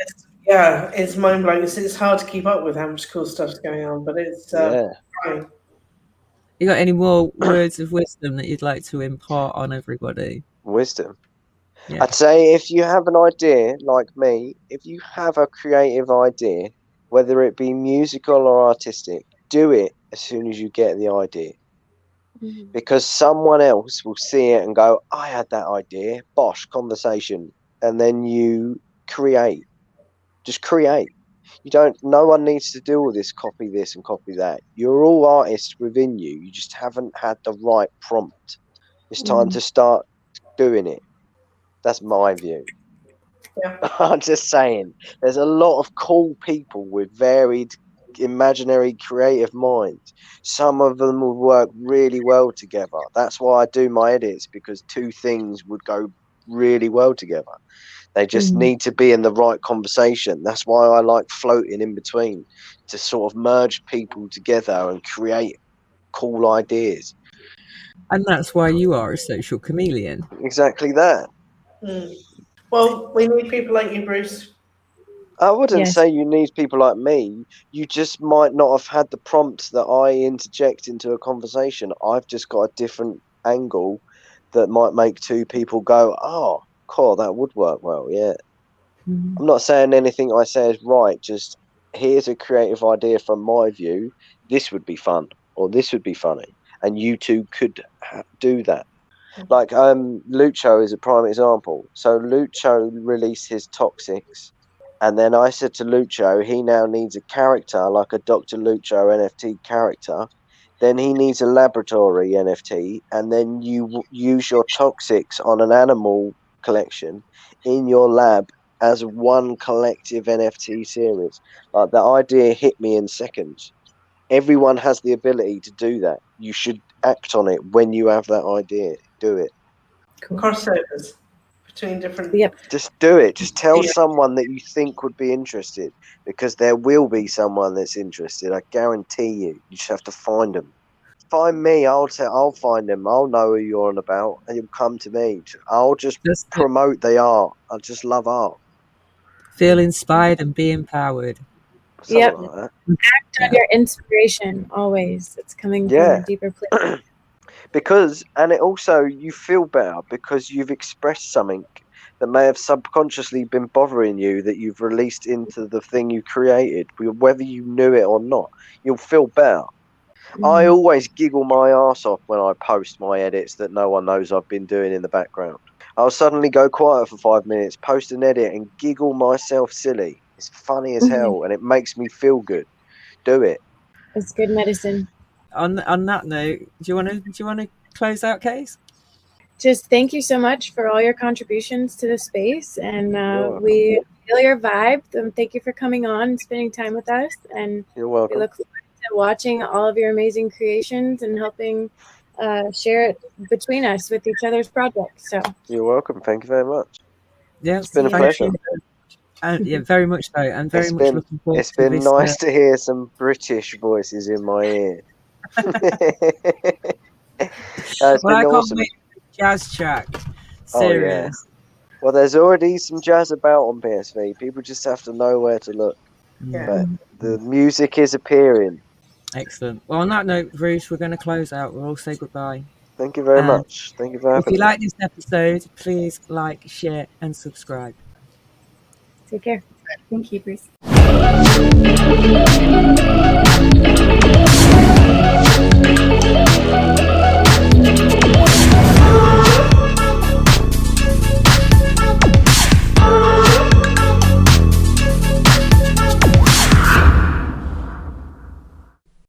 Yeah, it's mind blowing. It's hard to keep up with how much cool stuff's going on, but it's fine. You got any more words of wisdom that you'd like to impart on everybody? Wisdom. Yeah. I'd say if you have an idea like me, if you have a creative idea, whether it be musical or artistic, do it as soon as you get the idea. Because someone else will see it and go, I had that idea, bosh, conversation. And then you create. Just create. No one needs to do all this, copy this and copy that. You're all artists within you. You just haven't had the right prompt. It's time to start doing it. That's my view. Yeah. I'm just saying, there's a lot of cool people with varied imaginary creative minds. Some of them will work really well together. That's why I do my edits, because two things would go really well together. They just need to be in the right conversation. That's why I like floating in between, to sort of merge people together and create cool ideas. And that's why you are a social chameleon. Exactly that. Well, we need people like you, Bruce. I wouldn't Yes. say you need people like me. You just might not have had the prompt that I interject into a conversation. I've just got a different angle that might make two people go, oh, cool, that would work well, yeah. I'm not saying anything I say is right, just here's a creative idea from my view. This would be fun, or this would be funny. And you two could do that. Like Lucho is a prime example. So Lucho released his Toxics, and then I said to Lucho, he now needs a character, like a Dr. Lucho NFT character. Then he needs a laboratory NFT, and then you use your Toxics on an animal collection in your lab as one collective NFT series. Like, the idea hit me in seconds. Everyone has the ability to do that. You should act on it when you have that idea. Do it. Cool. Crossovers between different. Yep. Just do it. Just tell Yeah. someone that you think would be interested, because there will be someone that's interested. I guarantee you. You just have to find them. Find me. I'll find them. I'll know who you're on about, and you'll come to me. I'll just promote the art. I just love art. Feel inspired and be empowered. Something like that. Act on your inspiration always. It's coming from a deeper place. Because, and it also, you feel better because you've expressed something that may have subconsciously been bothering you, that you've released into the thing you created, whether you knew it or not. You'll feel better. I always giggle my arse off when I post my edits that no one knows I've been doing in the background. I'll suddenly go quiet for 5 minutes, post an edit, and giggle myself silly. It's funny as hell, and it makes me feel good. Do it. It's good medicine. On that note, do you want to close out, Case? Just thank you so much for all your contributions to the space, and we feel your vibe. Thank you for coming on and spending time with us, and you're welcome. We look forward to watching all of your amazing creations and helping share it between us with each other's projects. So you're welcome. Thank you very much. Yeah, it's been a pleasure. And yeah, very much so, and very much looking forward. It's been nice to hear some British voices in my ear. It's been awesome. Jazz track. Serious. Well, there's already some jazz about on BSV. People just have to know where to look. But the music is appearing. Excellent. Well, on that note, Ruth, we're going to close out. We'll all say goodbye. Thank you very much. Thank you for having me. If you like this episode, please like, share, and subscribe. Take care. Thank you, Bruce.